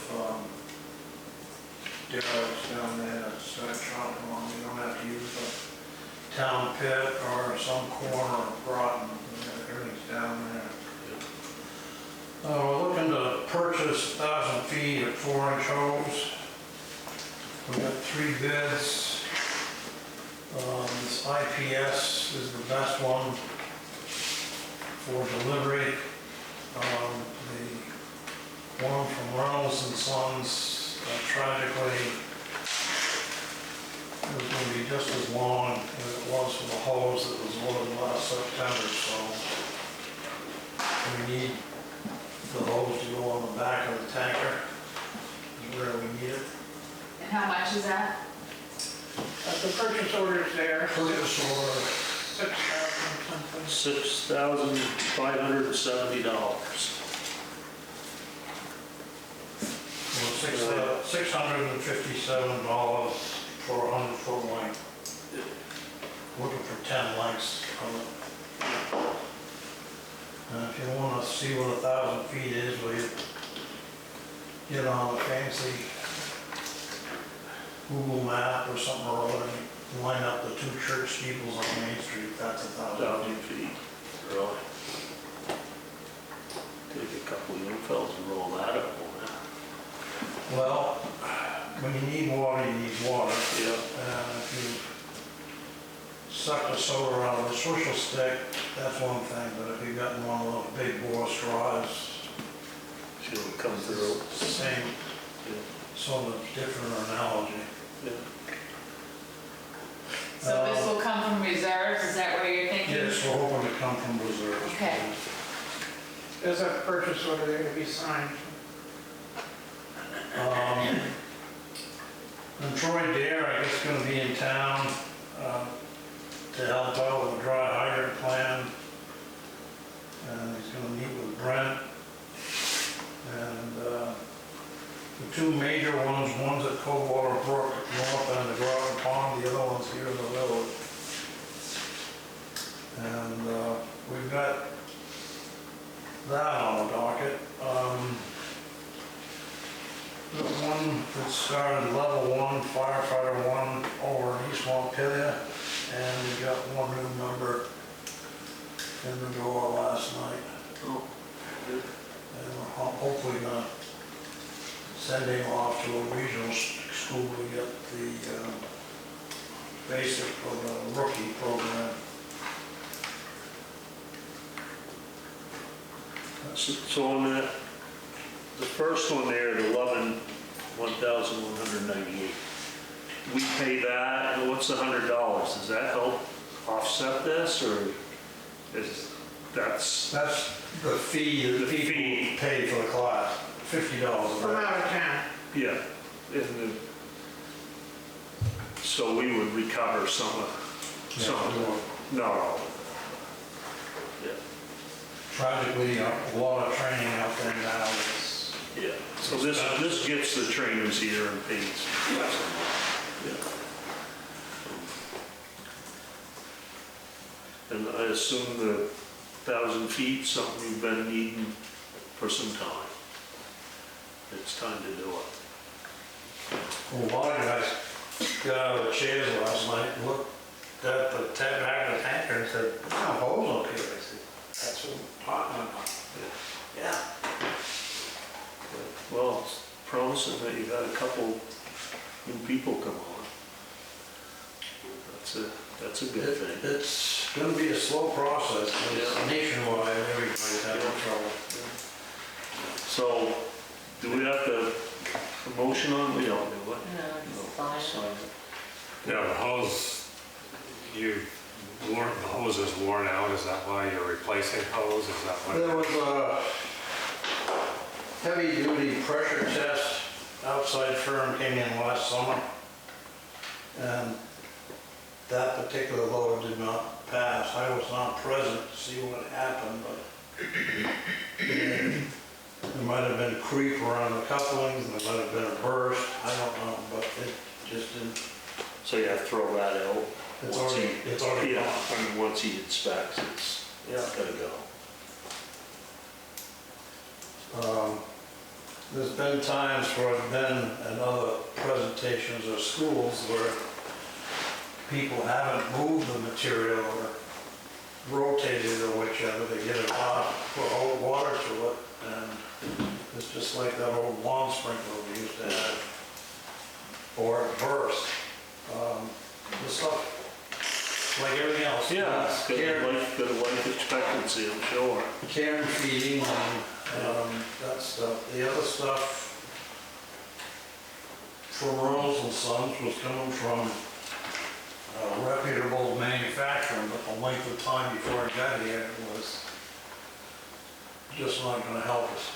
derelicts down there to start chopping on. We don't have to use the town pit or some corner of Groton. Everything's down there. We're looking to purchase 1,000 feet of 4-inch hose. We've got 3 bids. This IPS is the best one for delivery. The one from Reynolds and Sons, tragically, it was going to be just as long as it was for the hose that was ordered last September, so we need the hose to go on the back of the tanker, is where we need it. And how much is that? The purchase order is there. Purchase order, 6,000 something. $6,570. $657 for 100-foot length. Looking for 10 lengths of it. If you want to see what 1,000 feet is, we get on a fancy Google map or something or other and line up the 2 church steeples on Main Street. That's 1,000 feet. Really? Take a couple of U-fells and roll that up on that. Well, when you need water, you need water. Yeah. If you suck the soda out of a swisher stick, that's one thing, but if you've got one of those big bore straws, It'll come through. Same, Yeah. sort of different analogy. Yeah. So this will come from reserves, is that what you're thinking? Yes, we're hoping to come from reserves. Okay. There's a purchase order there to be signed. And Troy Dare, I guess, gonna be in town, to help out with the dry hydrant plan. And he's gonna meet with Brent. And, the two major one's at Coldwater Brook, north end of Groton Pond, the other one's here in the village. And, we've got that on the docket. The one that started level 1, firefighter 1 over in East Montpelier, and we got one new member in the door last night. Oh, good. And we're hopefully gonna send him off to a regional school to get the basic or the rookie program. So on that, the first one there, the 1,198, we pay that, and what's the $100? Does that help offset this, or is that's? That's the fee that people pay for the class, $50 From out of town. Yeah, and so we would recover some of it, not all of it. Yeah. Tragically, a lot of training out there now is. Yeah, so this gets the trainers here and pays. Yeah. And I assume the 1,000 feet, something you've been needing for some time. It's time to do it. Well, a lot of guys got out of the chairs last night, looked at the back of the tanker and said, "There's no holes up here." I said, "That's what I'm talking about." Yeah. Well, it's promising that you've had a couple new people come on. That's a good thing. It's gonna be a slow process, but it's nationwide, everybody's having trouble. So, do we have to, a motion on, we don't do it? No, it's fine. Yeah, the hose, the hose is worn out, is that why you're replacing hose, is that what? There was a heavy-duty pressure test, outside firm came in last summer, and that particular load did not pass. I was not present to see what happened, but there might have been creep around the couplings, there might have been a burst, I don't know, but it just didn't. So you have to throw that out? It's already Yeah, gone. I mean, once he inspects, it's gotta go. There's been times where I've been at other presentations or schools where people haven't moved the material or rotated it or whichever, they get it off, put old water to it, and it's just like that old lawn sprinkler we used to have, or it burst. The stuff, like everything else. Yeah, it's got a life expectancy, I'm sure. Care and feeding and that stuff. The other stuff from Rose and Sons was coming from a reputable manufacturer, but the length of time before it got here was just not gonna help us.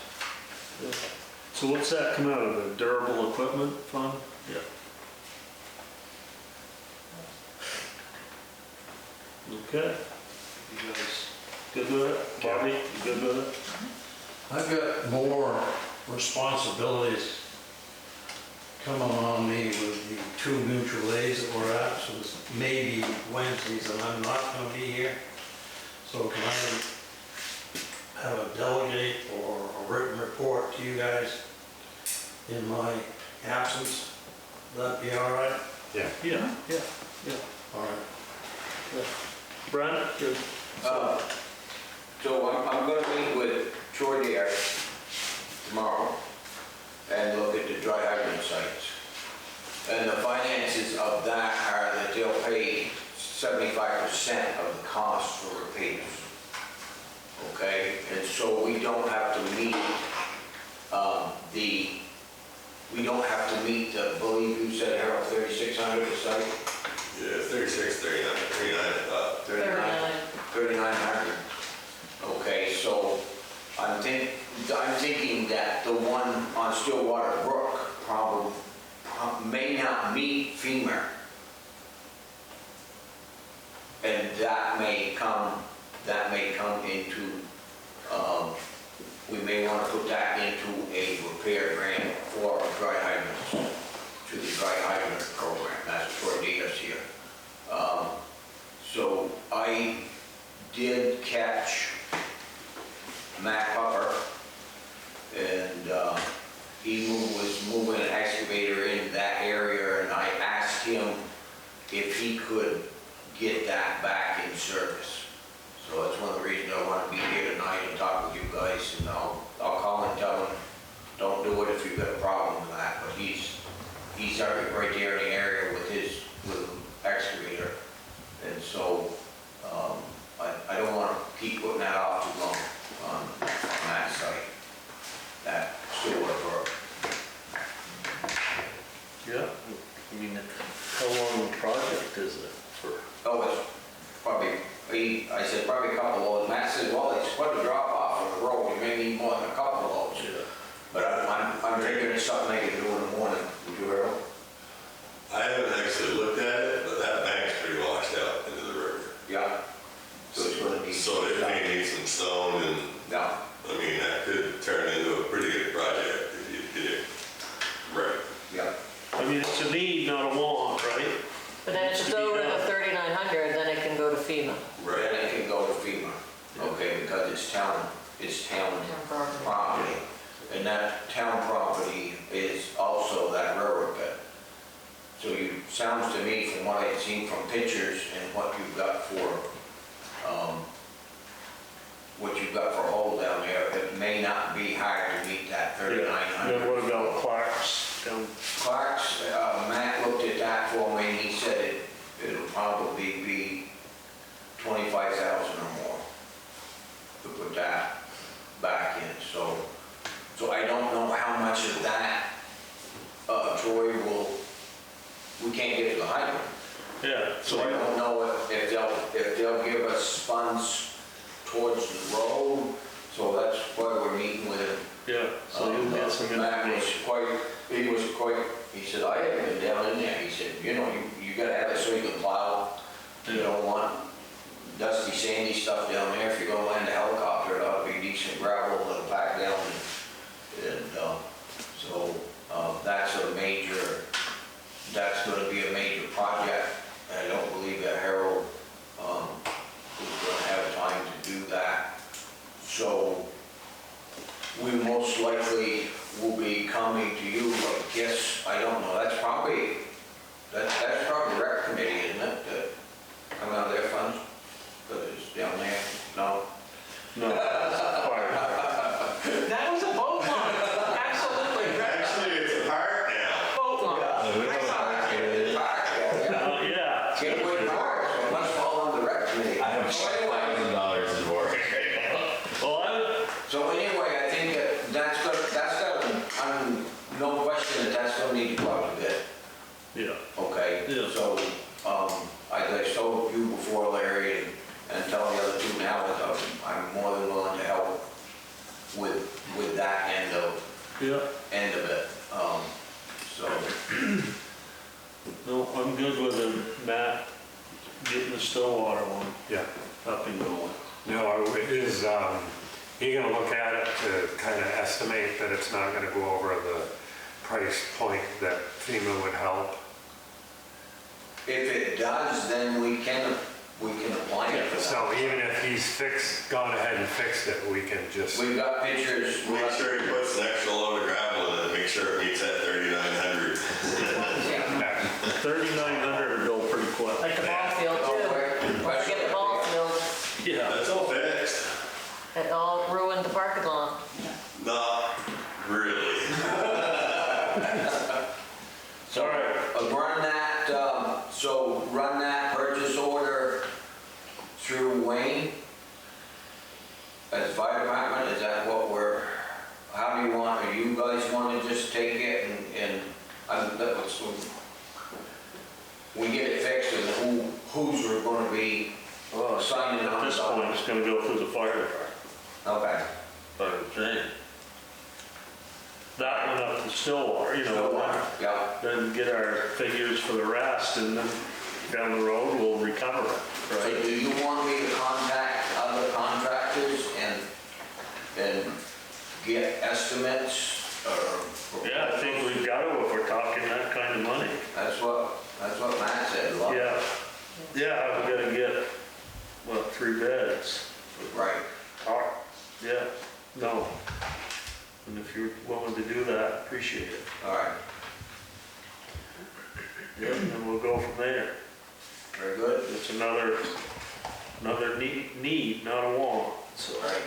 So what's that come out of, the durable equipment fund? Yeah. Okay. You guys good with it? Bobby, you good with it? I've got more responsibilities coming on me with the two mutual aids that we're at, so it's maybe Wednesdays and I'm not gonna be here. So can I have a delegate or a written report to you guys in my absence? That be all right? Yeah. Yeah. All right. Brent, good. So I'm gonna meet with Troy Dare tomorrow and look at the dry hydrant sites. And the finances of that are that they'll pay 75% of the cost for repairs. Okay, and so we don't have to meet We don't have to meet, I believe you said, Harold, 3,600 a site? Yeah, 36, 39, 39, 3,900. Okay, so I'm thinking that the one on Stillwater Brook probably may not meet FEMA. And that may come into, we may want to put that into a repair grant for dry hydrants, to the dry hydrant program. That's for DS here. So I did catch Matt Pupper, and he was moving an excavator in that area, and I asked him if he could get that back in service. So that's one of the reasons I want to be here tonight and talk with you guys, and I'll call and tell him, don't do it if you've got a problem with that, but he's right there in the area with his excavator, and so I don't want to keep putting that off too long on that site, that Stillwater Brook. Yeah, I mean, how long the project is it for? Oh, it's probably, I said probably a couple loads. Matt said, well, it's quite a drop off on the road, you may need more than a couple loads. Yeah. But I'm thinking it's something they can do in the morning. Would you, Harold? I haven't actually looked at it, but that bank's pretty washed out into the river. Yeah. So it's gonna need. So it may need some stone, and Yeah. I mean, that could turn into a pretty good project if you get it right. Yeah. I mean, it's a need, not a want, right? But then if it's over the 3,900, then it can go to FEMA. Then it can go to FEMA. Okay, because it's town property. And that town property is also that railroad bed. So sounds to me, from what I've seen from pictures and what you've got for hole down there, it may not be hard to meet that 3,900. Then what about Clark's down? Clark's, Matt looked at that for me, and he said it'll probably be 25,000 or more to put that back in. So I don't know how much of that Troy we can't get to the hydrant. Yeah. So I don't know if they'll give us funds towards the road. So that's why we're meeting with him. Yeah, so you'll get some Matt information. he said, I haven't been down in there. He said, you gotta have it so you can plow. You don't want dusty, sandy stuff down there. If you're gonna land a helicopter, it ought to be decent gravel that'll pack down. So that's gonna be a major project. And I don't believe that Harold is gonna have time to do that. So we most likely will be coming to you, I guess, I don't know, that's probably rec committee, isn't it, that come out of their funds? Because it's down there, no? No, fire. That was a boat launch, absolutely. Actually, it's a park now. Boat launch. I saw that. Yeah. Gateway Park, so it must fall on the rec committee. I have So anyway, $5,000 in work. so anyway, I think that's got, no question that's gonna need to go out a bit. Yeah. Okay? Yeah. So, I told you before, Larry, and tell the other two now, that I'm more than willing to help with that end of it. So, No, I'm good with it, Matt, getting the Stillwater one Yeah. up and going. No, is he gonna look at it to kind of estimate that it's not gonna go over the price point that FEMA would help? if it does, then we can apply it for that. So even if he's gone ahead and fixed it, we can just, We've got pictures. Make sure he puts an extra load of gravel in it, make sure it meets that 3,900. 3,900 will go pretty quick. Like the ball field too. Don't forget the ball field. Yeah. That's all fixed. It all ruined the parking lot. Not really. So, run that purchase order through Wayne as fire department, is that what how do you want, are you be Well, signing at on. this point, it's gonna go through the fire department, Okay. but I'm saying. That went up to Stillwater, you know, Yeah, then get our figures for the rest, and then down the road, we'll recover it, so right? do you want me to contact other contractors and get estimates, or? Yeah, I think we've got to if we're talking that kind of money. That's what Matt said. Look. Yeah, yeah, we gotta get, well, 3 beds. Right. Yeah, no. And if you're willing to do that, appreciate it. All right. Yeah, and then we'll go from there. Very good. It's another need, not a want, so. Right.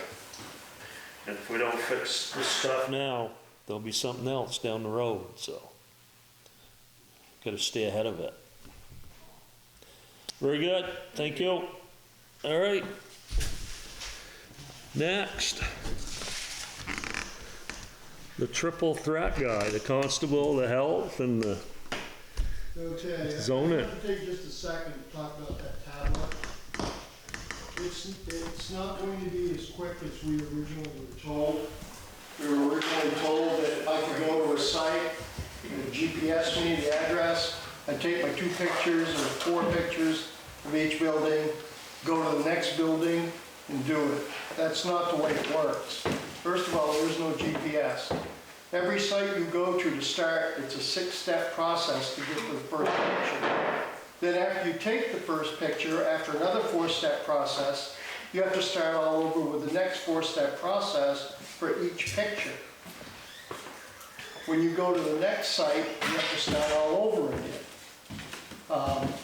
And if we don't fix this stuff now, there'll be something else down the road, so. Gotta stay ahead of it. Very good, thank you. All right. Next. The triple threat guy, the constable, the health, and the Okay. zoning. I'm gonna take just a second to talk about that tablet. It's not going to be as quick as we originally were told. We were originally told that I could go to a site, and GPS me the address, and take my 2 pictures or 4 pictures of each building, go to the next building and do it. That's not the way it works. First of all, there is no GPS. Every site you go to start, it's a 6-step process to get to the first picture. Then after you take the first picture, after another 4-step process, you have to start all over with the next 4-step process for each picture. When you go to the next site, you have to start all over again.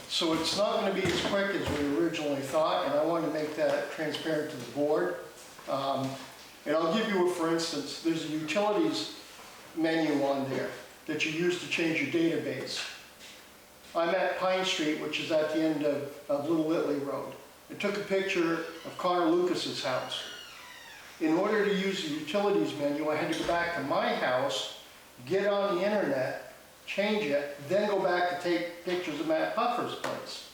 So it's not going to be as quick as we originally thought, and I want to make that transparent to the board. And I'll give you a for instance, there's a utilities menu on there that you use to change your database. I'm at Pine Street, which is at the end of Little Italy Road. I took a picture of Connor Lucas's house. In order to use the utilities menu, I had to go back to my house, get on the internet, change it, then go back to take pictures of Matt Puffer's place.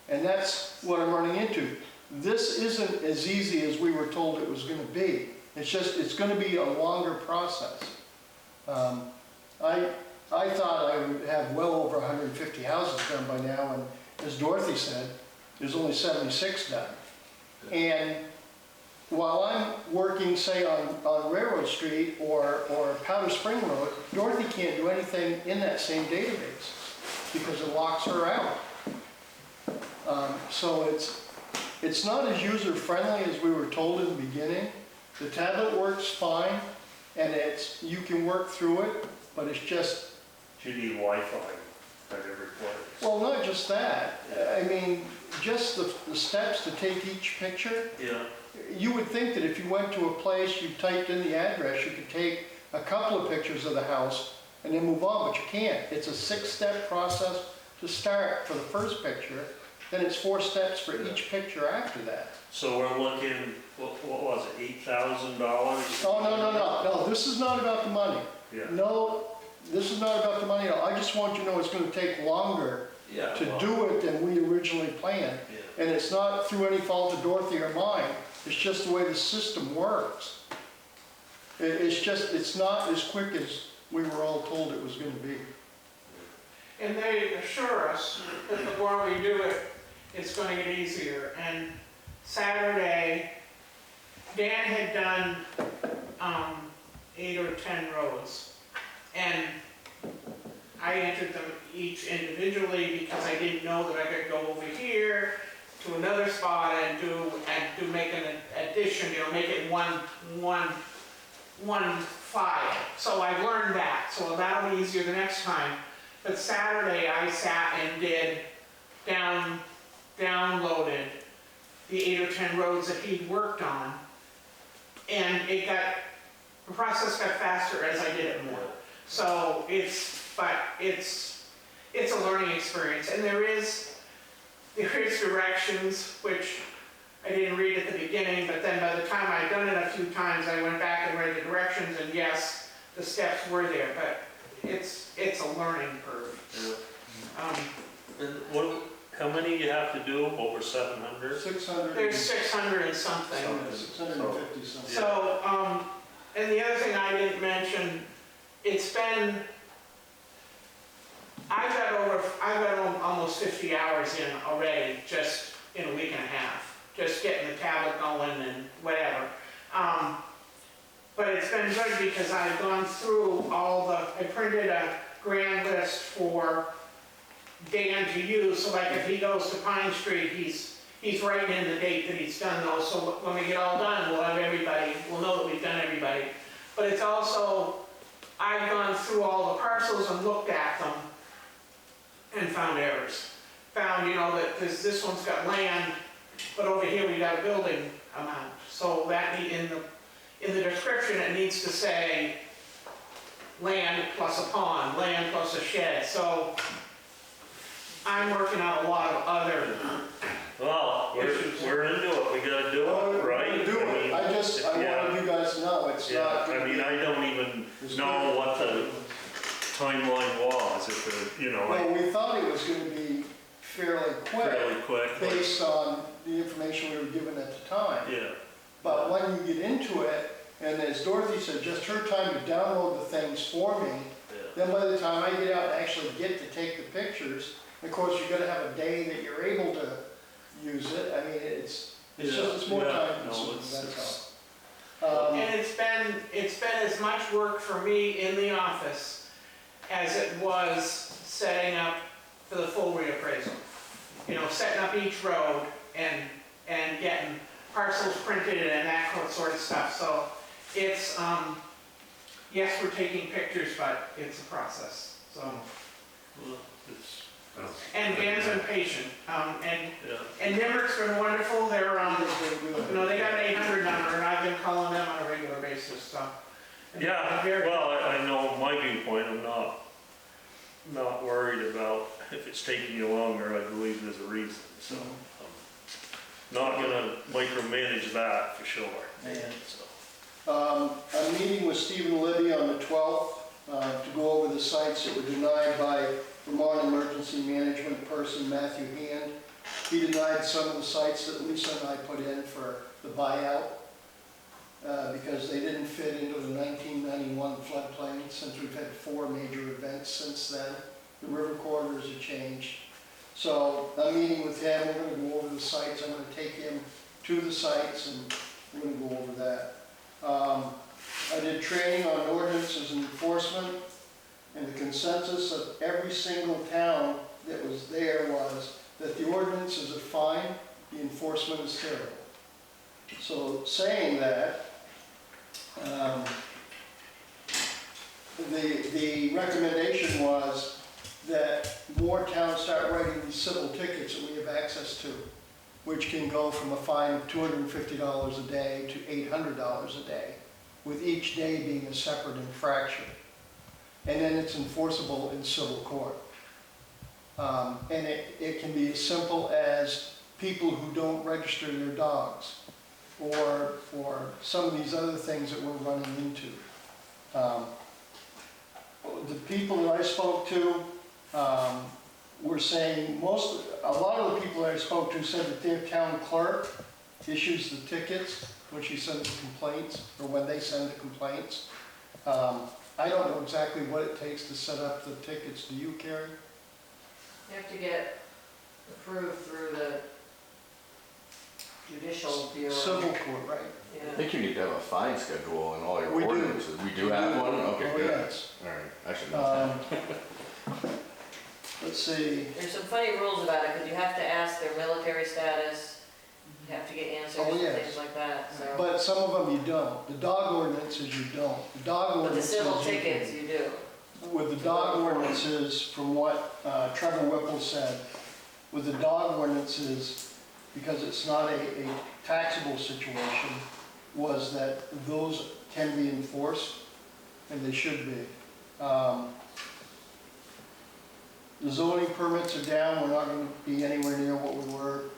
And that's what I'm running into. This isn't as easy as we were told it was going to be. It's going to be a longer process. I thought I would have well over 150 houses done by now, and as Dorothy said, there's only 76 done. And while I'm working, say, on Railroad Street or Powder Spring Road, Dorothy can't do anything in that same database because it locks her out. So it's not as user-friendly as we were told in the beginning. The tablet works fine, and you can work through it, but it's just... You need Wi-Fi at every place. Well, not just that. I mean, just the steps to take each picture. Yeah. You would think that if you went to a place, you typed in the address, you could take a couple of pictures of the house and then move on, but you can't. It's a 6-step process to start for the first picture, then it's 4 steps for each picture after that. So we're looking, what was it, $8,000? Oh, no, this is not about the money. Yeah. No, this is not about the money at all. I just want you to know it's going to take longer to do it than we originally planned. Yeah. And it's not through any fault of Dorothy or mine, it's just the way the system works. It's not as quick as we were all told it was going to be. And they assure us that the more we do it, it's going to get easier. And Saturday, Dan had done 8 or 10 roads, and I entered them each individually because I didn't know that I could go over here to another spot and make an addition, make it one file. So I learned that, so that'll be easier the next time. But Saturday I sat and did downloaded the 8 or 10 roads that he'd worked on, and the process got faster as I did it more. So it's a learning experience, and there is directions, which I didn't read at the beginning, but then by the time I'd done it a few times, I went back and read the directions, and yes, the steps were there, but it's a learning curve. Yeah. And How many you have to do, over 700? 600. There's 600 and something. 650 something. So, and the other thing I didn't mention, it's been, I've got almost 50 hours in already, just in a week and a half, just getting the tablet going and whatever. But it's been good because I've gone through I printed a grand list for Dan to use, so like if he goes to Pine Street, he's writing in the date that he's done those, so when we get all done, we'll know that we've done everybody. But it's also, I've gone through all the parcels and looked at them and found errors. Found, that this one's got land, but over here we got a building amount. So that in the description, it needs to say land plus a pond, land plus a shed. So I'm working on a lot of other Well, we're into it, we gotta do it, right? Do it. I wanted you guys to know, it's not. I mean, I don't even know what the timeline was, Well, we thought it was gonna be fairly quick. Based on the information we were given at the time. Yeah. But when you get into it, and as Dorothy said, just her time to download the things for me, then by the time I get out and actually get to take the pictures, of course, you're gonna have a day that you're able to use it. I mean, it's more time consuming, that's all. and it's been as much work for me in the office as it was setting up for the full reappraisal. Setting up each road and getting parcels printed and that sort of stuff. So it's, yes, we're taking pictures, but it's a process, so. Well, it's, And Dan's been patient, and Nimerick's been wonderful. They're, they got an 800 number, and I've been calling them on a regular basis, so. yeah, well, I know my viewpoint, I'm not worried about if it's taking you longer, I believe there's a reason, so. I'm not gonna micromanage that for sure. So. I'm meeting with Stephen Libby on the 12th to go over the sites that were denied by Vermont Emergency Management person Matthew Hand. He denied some of the sites that Lisa and I put in for the buyout because they didn't fit into the 1991 floodplain, since we've had 4 major events since then. The river corridors have changed. So I'm meeting with him, we're going to go over the sites, I'm going to take him to the sites and we're going to go over that. I did training on ordinances and enforcement, and the consensus of every single town that was there was that the ordinances are fine, the enforcement is terrible. So saying that, the recommendation was that more towns start writing these civil tickets that we have access to, which can go from a fine of $250 a day to $800 a day, with each day being a separate infraction. And then it's enforceable in civil court. And it can be as simple as people who don't register their dogs, or some of these other things that we're running into. The people that I spoke to were saying, a lot of the people that I spoke to said that their town clerk issues the tickets when she sends the complaints, or when they send the complaints. I don't know exactly what it takes to set up the tickets. Do you, Carrie? You have to get approved through the judicial bureau. Civil court, right? I think you need to have a fine schedule in all your We do. ordinances. We do have one? Okay, Oh, good. yes. All right, I should know that. Let's see. There's some funny rules about it, because you have to ask their military status, you have to get answers Oh, and yes. things like that, so. But some of them you don't. The dog ordinances you don't. The dog But the ordinances. civil you tickets you do. With the dog ordinances, from what Trevor Whipple said, with the dog ordinances, because it's not a taxable situation, was that those can be enforced, and they should be. The zoning permits are down. We're not going to be anywhere near what we were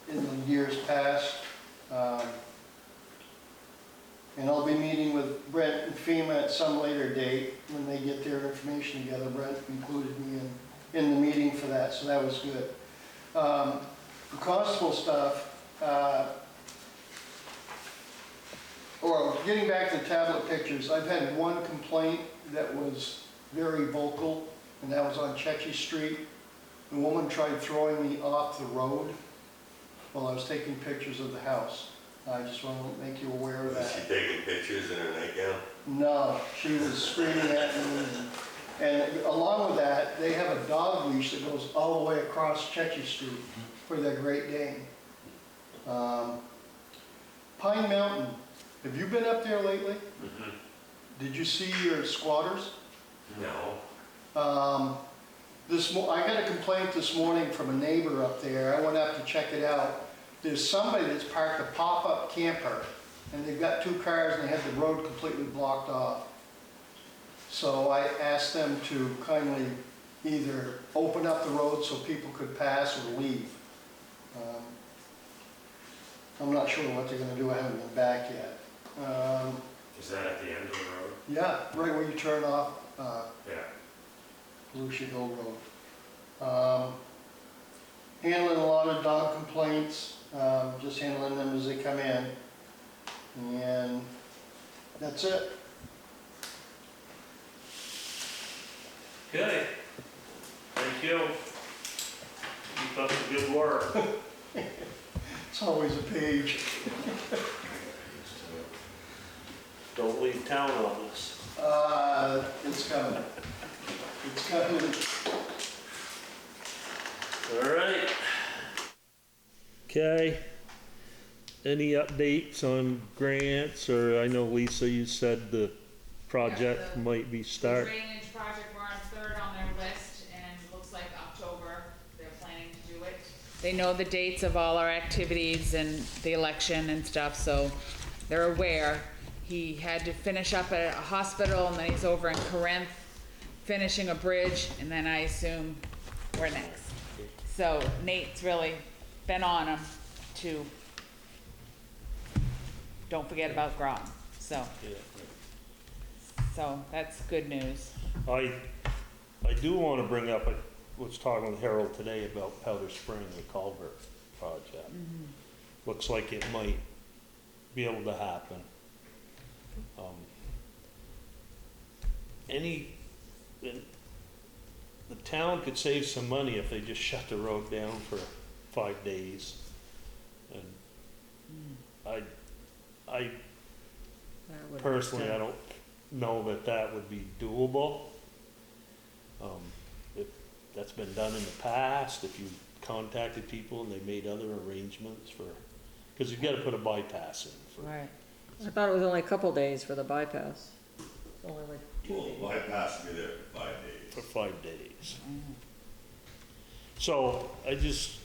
in the years past. And I'll be meeting with Brent and FEMA at some later date when they get their information together. Brent included me in the meeting for that, so that was good. The constable stuff, or getting back to the tablet pictures, I've had one complaint that was very vocal, and that was on Chechie Street. The woman tried throwing me off the road while I was taking pictures of the house. I just want to make you aware of Was she that. taking pictures in her nightgown? No, she was screaming at me. And along with that, they have a dog leash that goes all the way across Chechie Street for their Great Dane. Pine Mountain, have you been up there lately? Mm-hmm. Did you see your squatters? No. I got a complaint this morning from a neighbor up there. I went up to check it out. There's somebody that's parked a pop-up camper, and they've got 2 cars and they have the road completely blocked off. So I asked them to kindly either open up the road so people could pass or leave. I'm not sure what they're gonna do. I haven't been back yet. Is that at the end of the road? Yeah, right where you turn off Yeah. Lucia Hill Road. Handling a lot of dog complaints, just handling them as they come in. And that's it. Okay, thank you. Keep up the good work. It's always a page. Don't leave town on us. It's coming. It's coming. All right. Okay. Any updates on grants, or I know Lisa, you said the project might be The start. drainage project, we're on 3rd on their list, and looks like October, they're planning to do it. They know the dates of all our activities and the election and stuff, so they're aware. He had to finish up at a hospital, and then he's over in Corinth, finishing a bridge, and then I assume we're next. So Nate's really been on him to, don't forget about Groton, so that's good news. I do want to bring up, I was talking with Harold today about Powder Spring, the culvert project. Looks like it might be able to happen. The town could save some money if they just shut the road down for 5 days. And I personally, I don't know that that would be doable. If that's been done in the past, if you contacted people and they made other arrangements for, because you've got to put a bypass in for. Right. I thought it was only a couple days for the bypass. Only like 2 Well, days. the bypass will be there for 5 days. For 5 days. So I just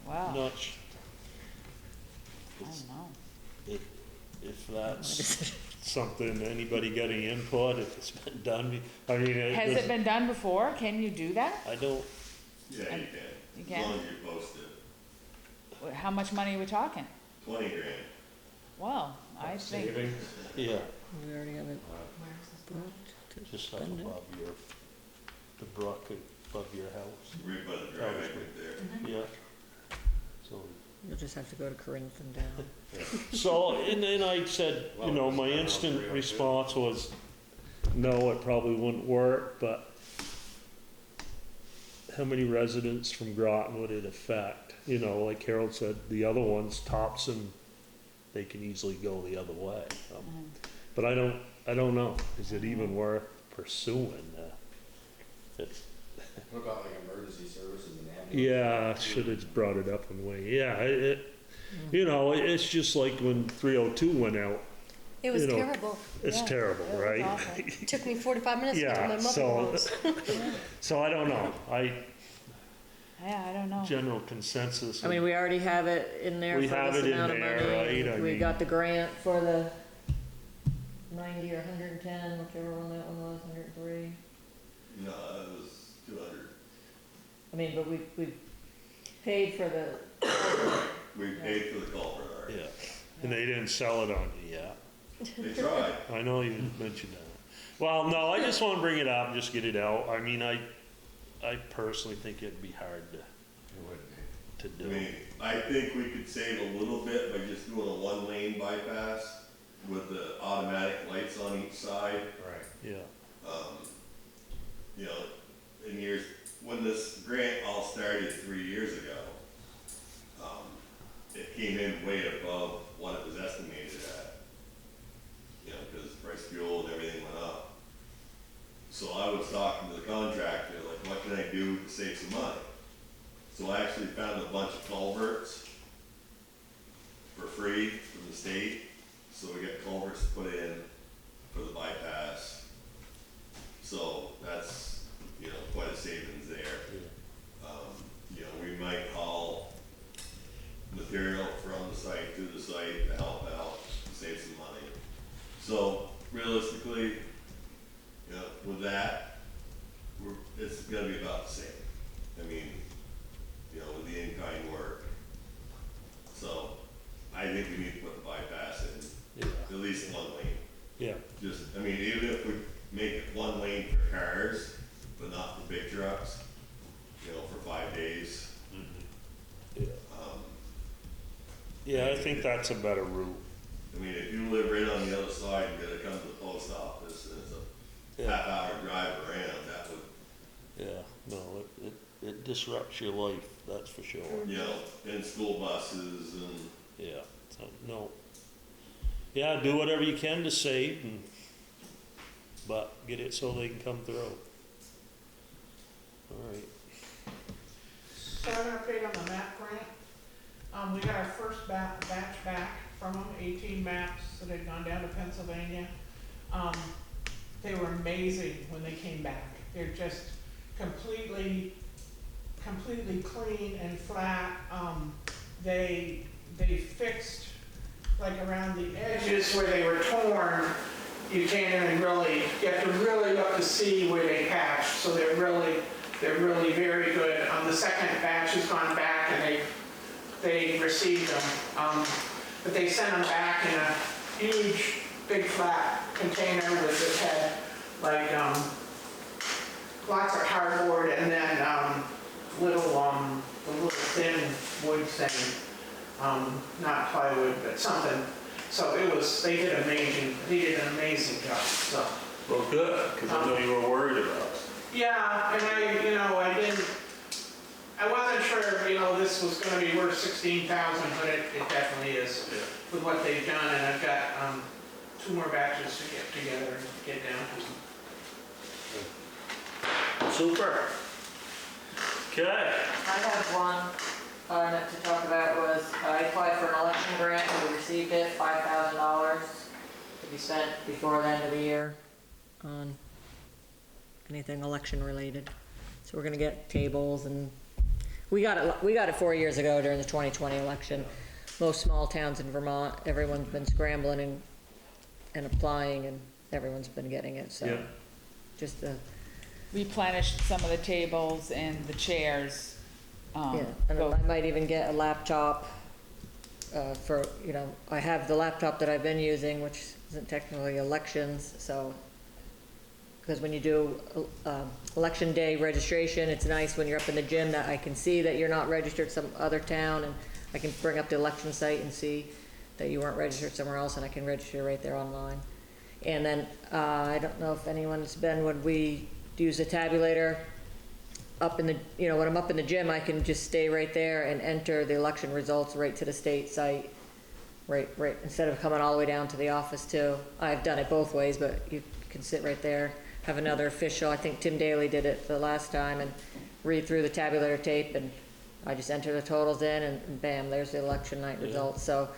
Wow, not I don't know. if that's something, anybody got any input, if it's been done, I mean. Has it been done before? Can you do that? I don't, Yeah, you can. You As can? long as you post it. How much money are we talking? 20 grand. Well, I think, yeah, We already have it. just up above the brook above your house, Right by the driveway right there. yeah. So, You'll just have to go to Corinth and down. so, and then I said, you know, my instant response was, no, it probably wouldn't work, but how many residents from Groton would it affect? You know, like Harold said, the other ones, Thompson, they can easily go the other way. But I don't know, is it even worth pursuing? What about like emergency services and ambulance? Yeah, should have brought it up in the way, yeah, you know, it's just like when 302 went out. It was You know, terrible. It's Yeah, terrible, it was right? awful. It took me 45 minutes to get to Yeah, my so, mother-in-law's. so I don't know, yeah, I don't know. general consensus. I mean, we already have it in there We for have this it in amount of there, money. right? I We mean- got the grant for the 90 or 110, whichever one that one was, 103. No, it was 200. I mean, but we paid for the, We paid for the culvert already. Yeah, and they didn't sell it on you yet. They tried. I know you mentioned that. Well, no, I just want to bring it up and just get it out. I mean, I personally think it'd be hard to to I do. mean, I think we could save a little bit by just doing a one-lane bypass with the automatic lights on each side. Right. Yeah, You know, in years, when this grant all started 3 years ago, it came in way above what it was estimated at. You know, because price of fuel and everything went up. So I was talking to the contractor, like, what can I do to save some money? So I actually found a bunch of culverts for free from the state. So we got culverts put in for the bypass. So that's, you know, quite a savings there. You know, we might haul material from the site to the site to help out, save some money. So realistically, you know, with that, it's gonna be about the same. I mean, you know, with the in-kind work. So I think we need to put the bypass in, at least one lane. yeah, Just, I mean, even if we make it one lane for cars, but not for big trucks, you know, for 5 days. yeah. Yeah, I think that's a better route. I mean, if you live right on the other side and gotta come to the post office, and it's a Yeah. half-hour drive around, that would, Yeah, no, it disrupts your life, that's for sure. you know, in school buses and, Yeah, so, no. Yeah, do whatever you can to save, but get it so they can come through. All right. So I have an update on the map grant. We got our first batch back from them, 18 maps that had gone down to Pennsylvania. They were amazing when they came back. They're just completely clean and flat. They fixed, like around the edges where they were torn, you can't even really, you have to really look to see where they patched. So they're really very good. The second batch has gone back and they received them. But they sent them back in a huge, big flat container with this had like lots of cardboard and then the little thin wood thing, not plywood, but something. So they did an amazing job, so. Well, good, because I know you were worried about it. Yeah, and I wasn't sure, this was gonna be worth 16,000, but it definitely is with what they've done, and I've got, 2 more batches to get together and get down to. Super. Okay. I have one I meant to talk about was I applied for an election grant and we received it, $5,000 to be spent before the end of the year on anything election related. So we're gonna get tables and we got it 4 years ago during the 2020 election. Most small towns in Vermont, everyone's been scrambling and applying and everyone's been getting it, so. Yeah. Just the, Replenished some of the tables and the chairs. yeah, and I might even get a laptop for, I have the laptop that I've been using, which isn't technically elections, so, because when you do election day registration, it's nice when you're up in the gym that I can see that you're not registered some other town, and I can bring up the election site and see that you weren't registered somewhere else, and I can register right there online. And then, I don't know if anyone's been, when we use a tabulator, up in the, when I'm up in the gym, I can just stay right there and enter the election results right to the state site, right, instead of coming all the way down to the office too. I've done it both ways, but you can sit right there, have another official, I think Tim Daly did it the last time, and read through the tabulator tape, and I just enter the totals in, and bam, there's the election night results. So,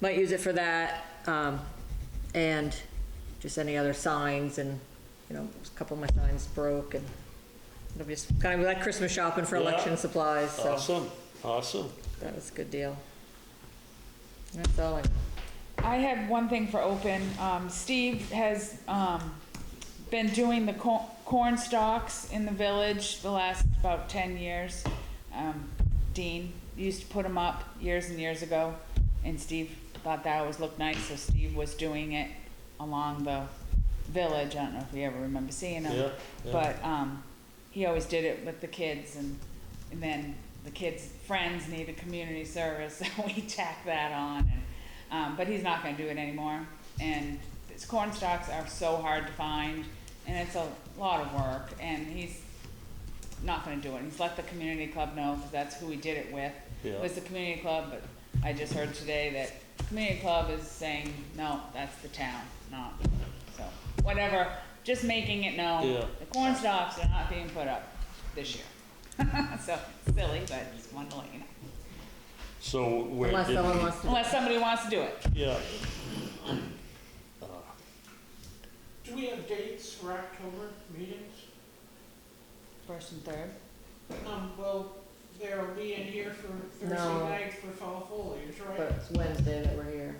might use it for that, and just any other signs, and, a couple of my signs broke, and it'll be just kind of like Christmas shopping for election supplies, so. Awesome. That was a good deal. That's all I had one thing for open. Steve has been doing the corn stalks in the village the last about 10 years. Dean used to put them up years and years ago, and Steve thought that always looked nice, so Steve was doing it along the village. I don't know if you ever remember seeing him. Yeah. But he always did it with the kids, and then the kids' friends need a community service, so we tack that on, and, but he's not gonna do it anymore. And his corn stalks are so hard to find, and it's a lot of work, and he's not gonna do it. He's let the community club know, because that's who he did it with. Yeah. It was the community club, but I just heard today that the community club is saying, no, that's the town, not, so, whatever, just making it known. Yeah. The corn stalks are not being put up this year. So, silly, but just wanted to let you know. So where Unless did someone we- wants to. Unless somebody wants to do it. Yeah, Do we have dates for October meetings? First and third. Well, they'll be in here for Thursday No. night for fall foliage, right? But it's Wednesday that we're here.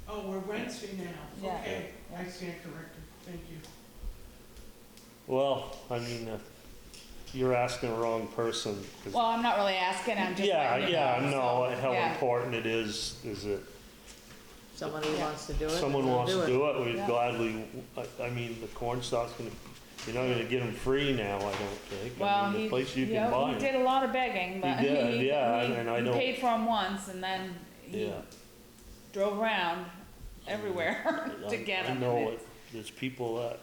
Oh, we're Wednesday now. Yeah. Okay, I stand corrected. Thank you. well, I mean, you're asking the wrong person. 'Cause- Well, I'm not really asking, I'm just Yeah, letting you yeah, know. no, how yeah. important it is it, Somebody Yeah. wants to do it. someone they'll wants to do it, we'd Yeah. gladly, I mean, the corn stalk's gonna, you're not gonna get them free now, I don't think. Well, I mean, he, the place you you can know, buy he 'em. did a lot of begging, but He did, yeah, and I he know- paid for them once, and then he Yeah. drove around everywhere to get I them. know it, there's people that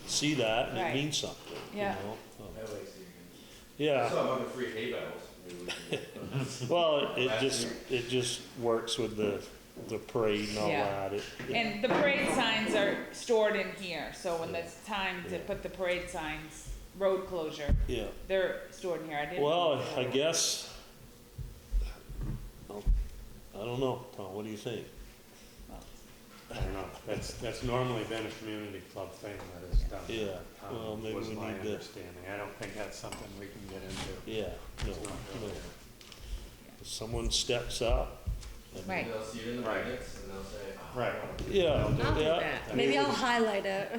see that and it Right. means something, you Yeah. know? That way, so you can. Yeah, I saw about the free hay bales. Maybe we can get- well, it just works with the parade and all Yeah. that. And the parade signs are stored in here, so when it's time to put the parade signs, road closure, Yeah, they're stored in here. I didn't. well, I guess, well, I don't know, Tom, what do you think? I don't know, that's normally been a community club thing that is done. Yeah, well, maybe was we my need to, understanding. I don't think that's something we can get into. yeah, no, It's not no. really- If someone steps up. Right. They'll see it in the Right. minutes and they'll say, oh, Right. Yeah, I'll do yeah. that. Maybe I'll highlight it.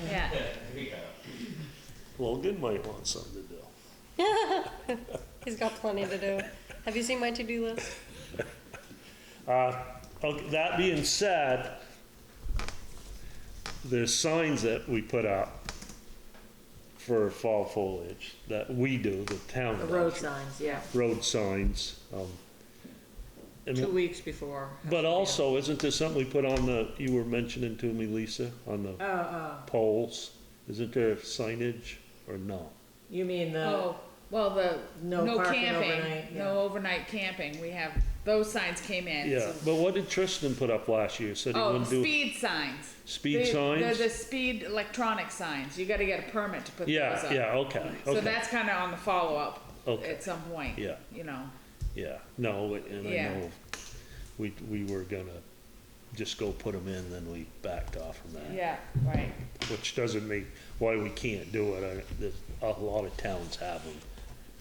Yeah. there you go. Logan might want something to do. He's got plenty to do. Have you seen my to-do list? Okay, that being said, there's signs that we put up for fall foliage that we do, the town The does. road signs, yeah, Road signs. And 2 weeks before. But also, isn't there something we put on the, you were mentioning to me, Lisa, on the poles? Isn't there signage or no? You mean the, Oh, well, the No no parking camping, overnight, yeah. no overnight camping, we have, those signs came in. Yeah, so- but what did Tristan put up last year? Said he Oh, wouldn't do speed signs. speed They're signs? the speed electronic signs, you gotta get a permit to put those Yeah, up. yeah, okay, So okay, that's kinda on the follow-up Okay. at some point. Yeah. You know, yeah. No, and I Yeah. know we were gonna just go put them in, then we backed off from that. yeah, right, Which doesn't make, why we can't do it. There's a lot of towns have them.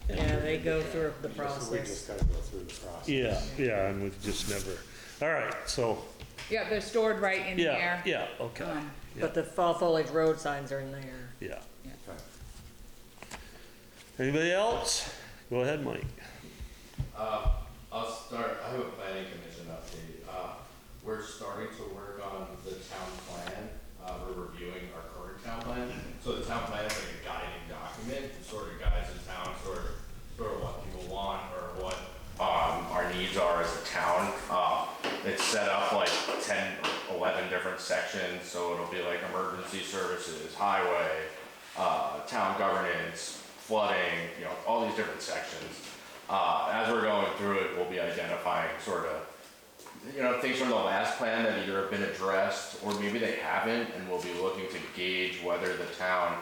yeah, they go through the We process. just gotta go through the process. Yeah, yeah, and we've just never, all right, so, yeah, they're stored right in yeah, there. yeah, okay, Um, But the fall foliage road signs are in there. yeah. Okay. Anybody else? Go ahead, Mike. I'll start, I have a planning commission update. We're starting to work on the town plan. We're reviewing our current town plan. So the town plan is like a guiding document, it sort of guides the town, sort of what people want or what, our needs are as a town. It's set up like 10, 11 different sections, so it'll be like emergency services, highway, town governance, flooding, you know, all these different sections. As we're going through it, we'll be identifying sort of, you know, things from the last plan that either have been addressed or maybe they haven't, and we'll be looking to gauge whether the town,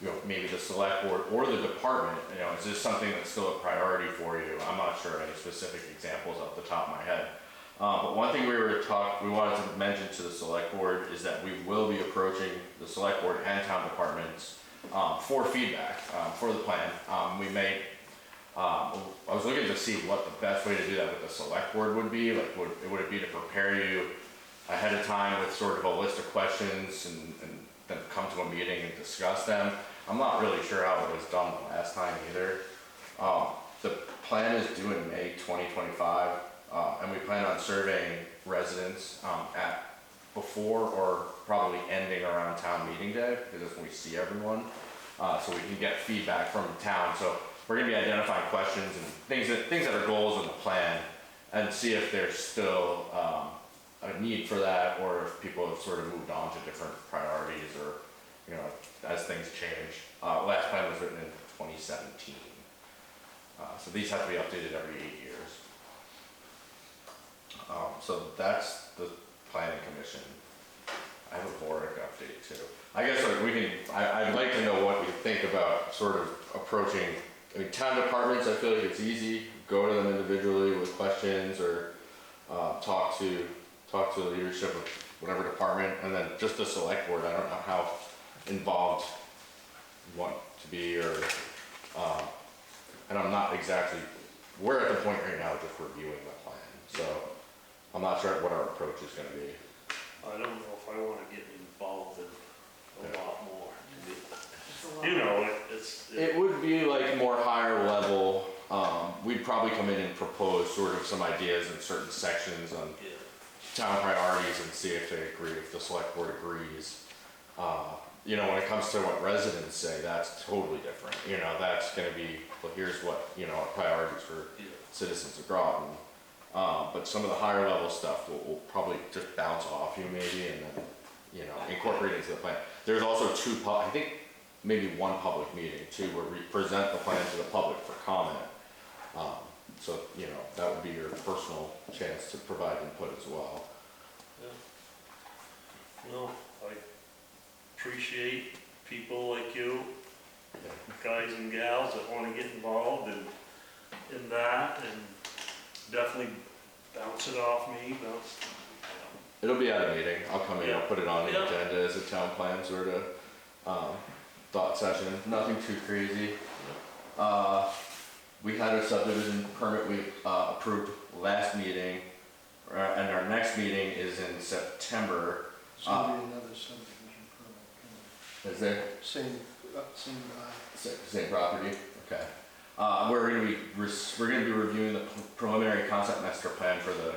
you know, maybe the select board or the department, you know, is this something that's still a priority for you? I'm not sure of any specific examples off the top of my head. But one thing we wanted to mention to the select board is that we will be approaching the select board and town departments for feedback for the plan. We may, I was looking to see what the best way to do that with the select board would be. Like, would it be to prepare you ahead of time with sort of a list of questions and then come to a meeting and discuss them? I'm not really sure how it was done the last time either. The plan is due in May 2025, and we plan on surveying residents at before or probably ending around town meeting day, because that's when we see everyone, so we can get feedback from town. So we're gonna be identifying questions and things that are goals in the plan, and see if there's still, a need for that, or if people have sort of moved on to different priorities, or, you know, as things change. Last plan was written in 2017. So these have to be updated every 8 years. So that's the planning commission. I have a VORIC update too. I guess like I'd like to know what you think about sort of approaching, I mean, town departments, I feel like it's easy, go to them individually with questions, or talk to the leadership of whatever department, and then just the select board, I don't know how involved you want to be, or, and I'm not exactly, we're at the point right now just reviewing the plan, so I'm not sure what our approach is gonna be. I don't know if I wanna get involved in a lot more. It's a lot. You know, It would be like more higher level, we'd probably come in and propose sort of some ideas in certain sections on yeah. town priorities and see if they agree, if the select board agrees. You know, when it comes to what residents say, that's totally different. You know, that's gonna be, well, here's what, you know, our priorities for citizens of Groton. But some of the higher level stuff will probably just bounce off you maybe, and then, you know, incorporate into the plan. There's also I think maybe one public meeting too, where we present the plan to the public for comment. So, you know, that would be your personal chance to provide input as well. Yeah. No, I appreciate people like you, guys and gals that want to get involved in that, and definitely bounce it off me. It'll be at a meeting. I'll come in, Yeah. I'll put it on the Yeah. agenda as a town plan sort of thought session. Nothing too crazy. We had a subdivision permit we approved last meeting, and our next meeting is in September. So we need another subdivision permit. Is there? Same guy. Same property? Okay. We're gonna be reviewing the preliminary concept master plan for the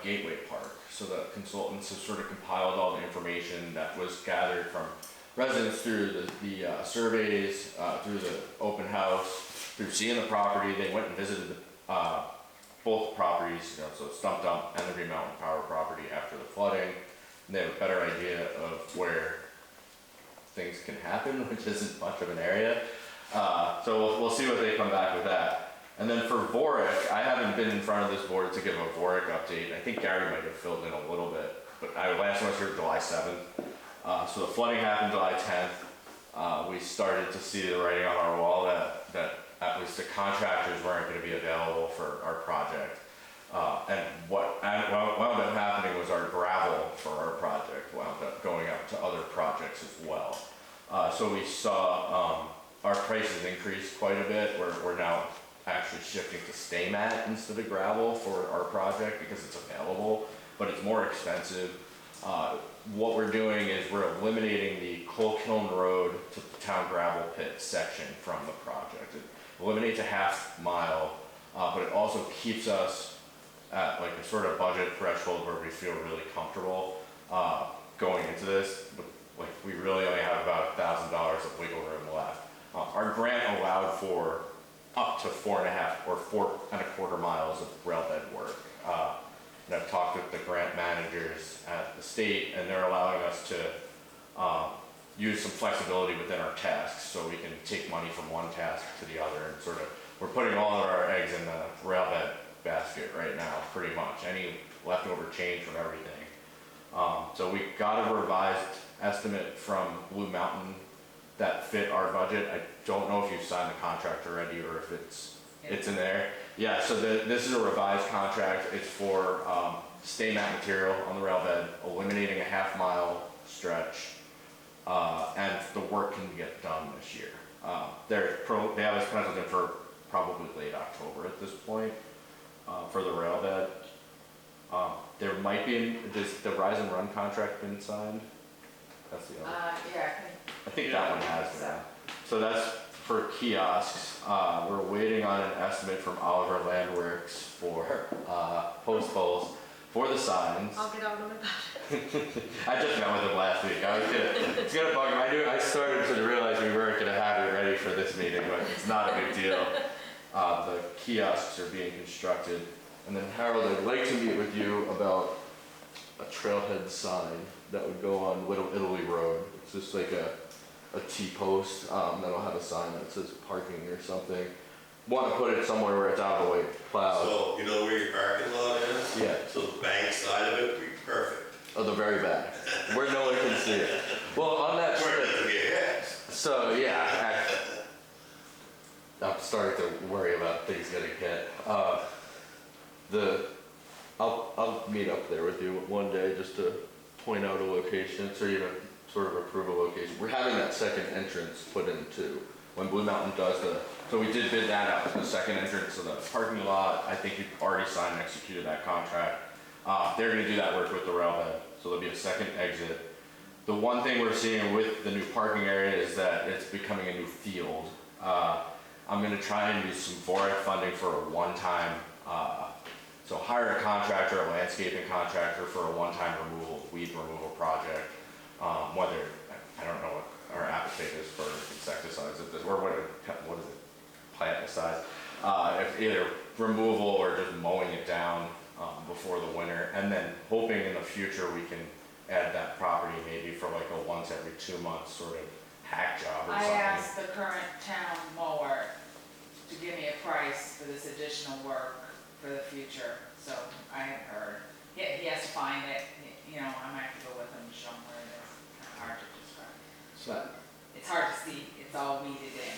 Gateway Park. So the consultants have sort of compiled all the information that was gathered from residents through the surveys, through the open house, through seeing the property. They went and visited both properties, you know, so Stump Dump and the Green Mountain Power property after the flooding. And they have a better idea of where things can happen, which isn't much of an area. So we'll see what they come back with that. And then for VORIC, I haven't been in front of this board to give a VORIC update. I think Gary might have filled in a little bit, but last one was here July 7th. So the flooding happened July 10th. We started to see the writing on our wall that at least the contractors weren't going to be available for our project. And what wound up happening was our gravel for our project wound up going up to other projects as well. So we saw our prices increase quite a bit. We're now actually shifting to stay mat instead of gravel for our project because it's available, but it's more expensive. What we're doing is we're eliminating the Coal Kiln Road to the town gravel pit section from the project. It eliminates a half mile, but it also keeps us at like a sort of budget threshold where we feel really comfortable going into this. Like we really only have about $1,000 of wiggle room left. Our grant allowed for up to 4.5 or 4.25 miles of rail bed work. And I've talked with the grant managers at the state, and they're allowing us to use some flexibility within our tasks, so we can take money from one task to the other, and sort of, we're putting all of our eggs in the rail bed basket right now, pretty much, any leftover change from everything. So we got a revised estimate from Blue Mountain that fit our budget. I don't know if you've signed the contract already or if it's in there. Yeah, so this is a revised contract. It's for stay mat material on the rail bed, eliminating a half mile stretch, and the work can get done this year. They have us penciled in for probably late October at this point for the rail bed. There might be, has the Rise and Run contract been signed? That's the other. Yeah, I think that one has been. So that's for kiosks. We're waiting on an estimate from Oliver Landworks for post holes for the signs. I'll get on them about it. I just met with him last week. It's gonna bug him. I started to realize we weren't gonna have it ready for this meeting, but it's not a big deal. The kiosks are being constructed. And then Harold, I'd like to meet with you about a trailhead sign that would go on Little Italy Road. It's just like a T-post that'll have a sign that says parking or something. Want to put it somewhere where it's out of the way, plowed. So, you know where your parking lot is? Yeah. So the bank side of it would be perfect. Oh, the very back, where no one can see it. Well, on that Where it strip, doesn't get hit. so yeah, I'm starting to worry about things getting hit. I'll meet up there with you one day just to point out a location, so you know, sort of approve a location. We're having that second entrance put in too. When Blue Mountain does so we did bid that out, the second entrance to the parking lot. I think you've already signed and executed that contract. They're gonna do that work with the railhead, so there'll be a second exit. The one thing we're seeing with the new parking area is that it's becoming a new field. I'm gonna try and use some VORIC funding for a one-time, so hire a contractor, a landscaping contractor for a one-time weed removal project. Whether, I don't know what our appetite is for insecticides, or what is it, planticides. If either removal or just mowing it down before the winter, and then hoping in the future we can add that property maybe for like a once every 2 months sort of hack job or I something. asked the current town mower to give me a price for this additional work for the future, so I haven't heard. Yeah, he has to find it, you know, I might have to go with him to show him where it is. Kind of hard to describe. So, It's hard to see, it's all weeded in.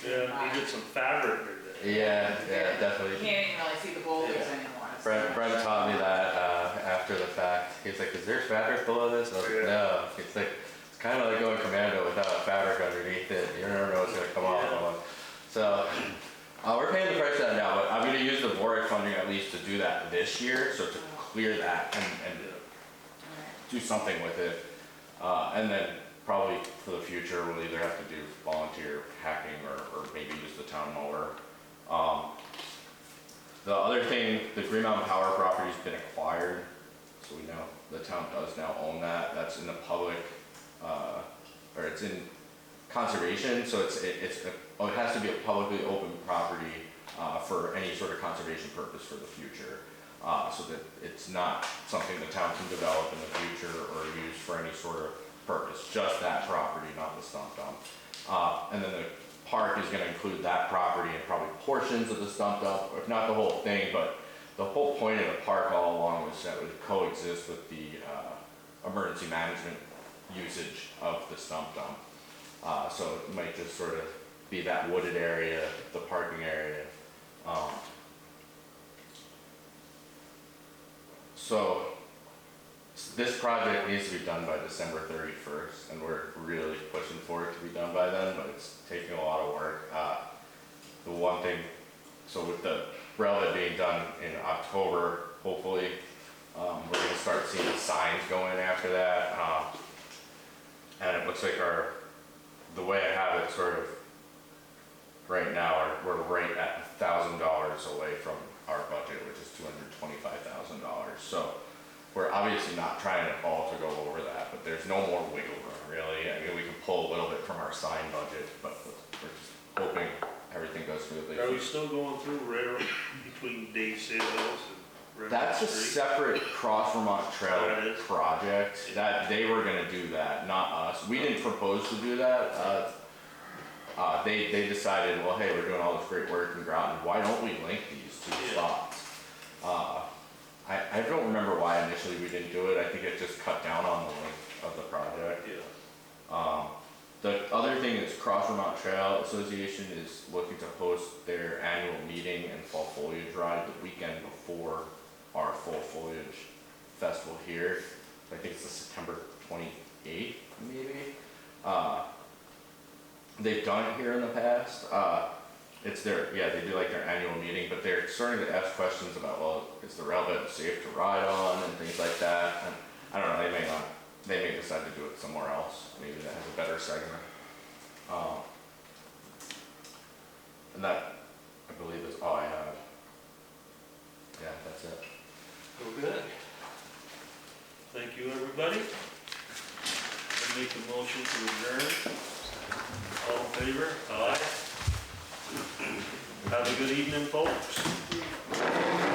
Yeah, you get some fabric or that. yeah, You definitely. can't even really see the boulders anymore. It's Brent taught me that after the fact. He's like, "Is there fabric below this?" I was like, "No." It's like it's kind of like going commando without fabric underneath it. You never know what's gonna come off. So we're paying the price of that now, but I'm gonna use the VORIC funding at least to do that this year, so to clear that and do something with it, and then probably for the future we'll either have to do volunteer hacking or maybe use the town mower. The other thing, the Green Mountain Power property's been acquired, so we know the town does now own that. That's in the public, or it's in conservation, so it has to be a publicly open property for any sort of conservation purpose for the future, so that it's not something the town can develop in the future or use for any sort of purpose, just that property, not the stump dump. And then the park is gonna include that property and probably portions of the stump dump, if not the whole thing, but the whole point of the park all along was that it would coexist with the emergency management usage of the stump dump. So it might just sort of be that wooded area, the parking area. So this project needs to be done by December 31st, and we're really pushing for it to be done by then, but it's taking a lot of work. The one thing, so with the railhead being done in October, hopefully, we're gonna start seeing the signs go in after that. And it looks like the way I have it sort of right now, we're right at $1,000 away from our budget, which is $225,000. So we're obviously not trying at all to go over that, but there's no more wiggle room really. I mean, we can pull a little bit from our sign budget, but we're just hoping everything goes smoothly. Are we still going through right around between Dave Sales and Vermont That's a Street? separate Cross Vermont Trail That is? project. That they were gonna do that, not us. We didn't propose to do that. They decided, well, hey, we're doing all this great work in Groton. Why don't we link these two spots? I don't remember why initially we didn't do it. I think it just cut down on the length of the project. Yeah. The other thing is Cross Vermont Trail Association is looking to host their annual meeting and fall foliage ride the weekend before our full foliage festival here. I think it's the September 28th, maybe. They've done it here in the past. It's they do like their annual meeting, but they're starting to ask questions about, well, is the railbed safe to ride on and things like that. And I don't know, they may decide to do it somewhere else. Maybe that has a better segment. And that, I believe, is all I have. Yeah, that's it. Oh, good. Thank you, everybody. I make a motion to adjourn. All in favor? Aye. Have a good evening, folks.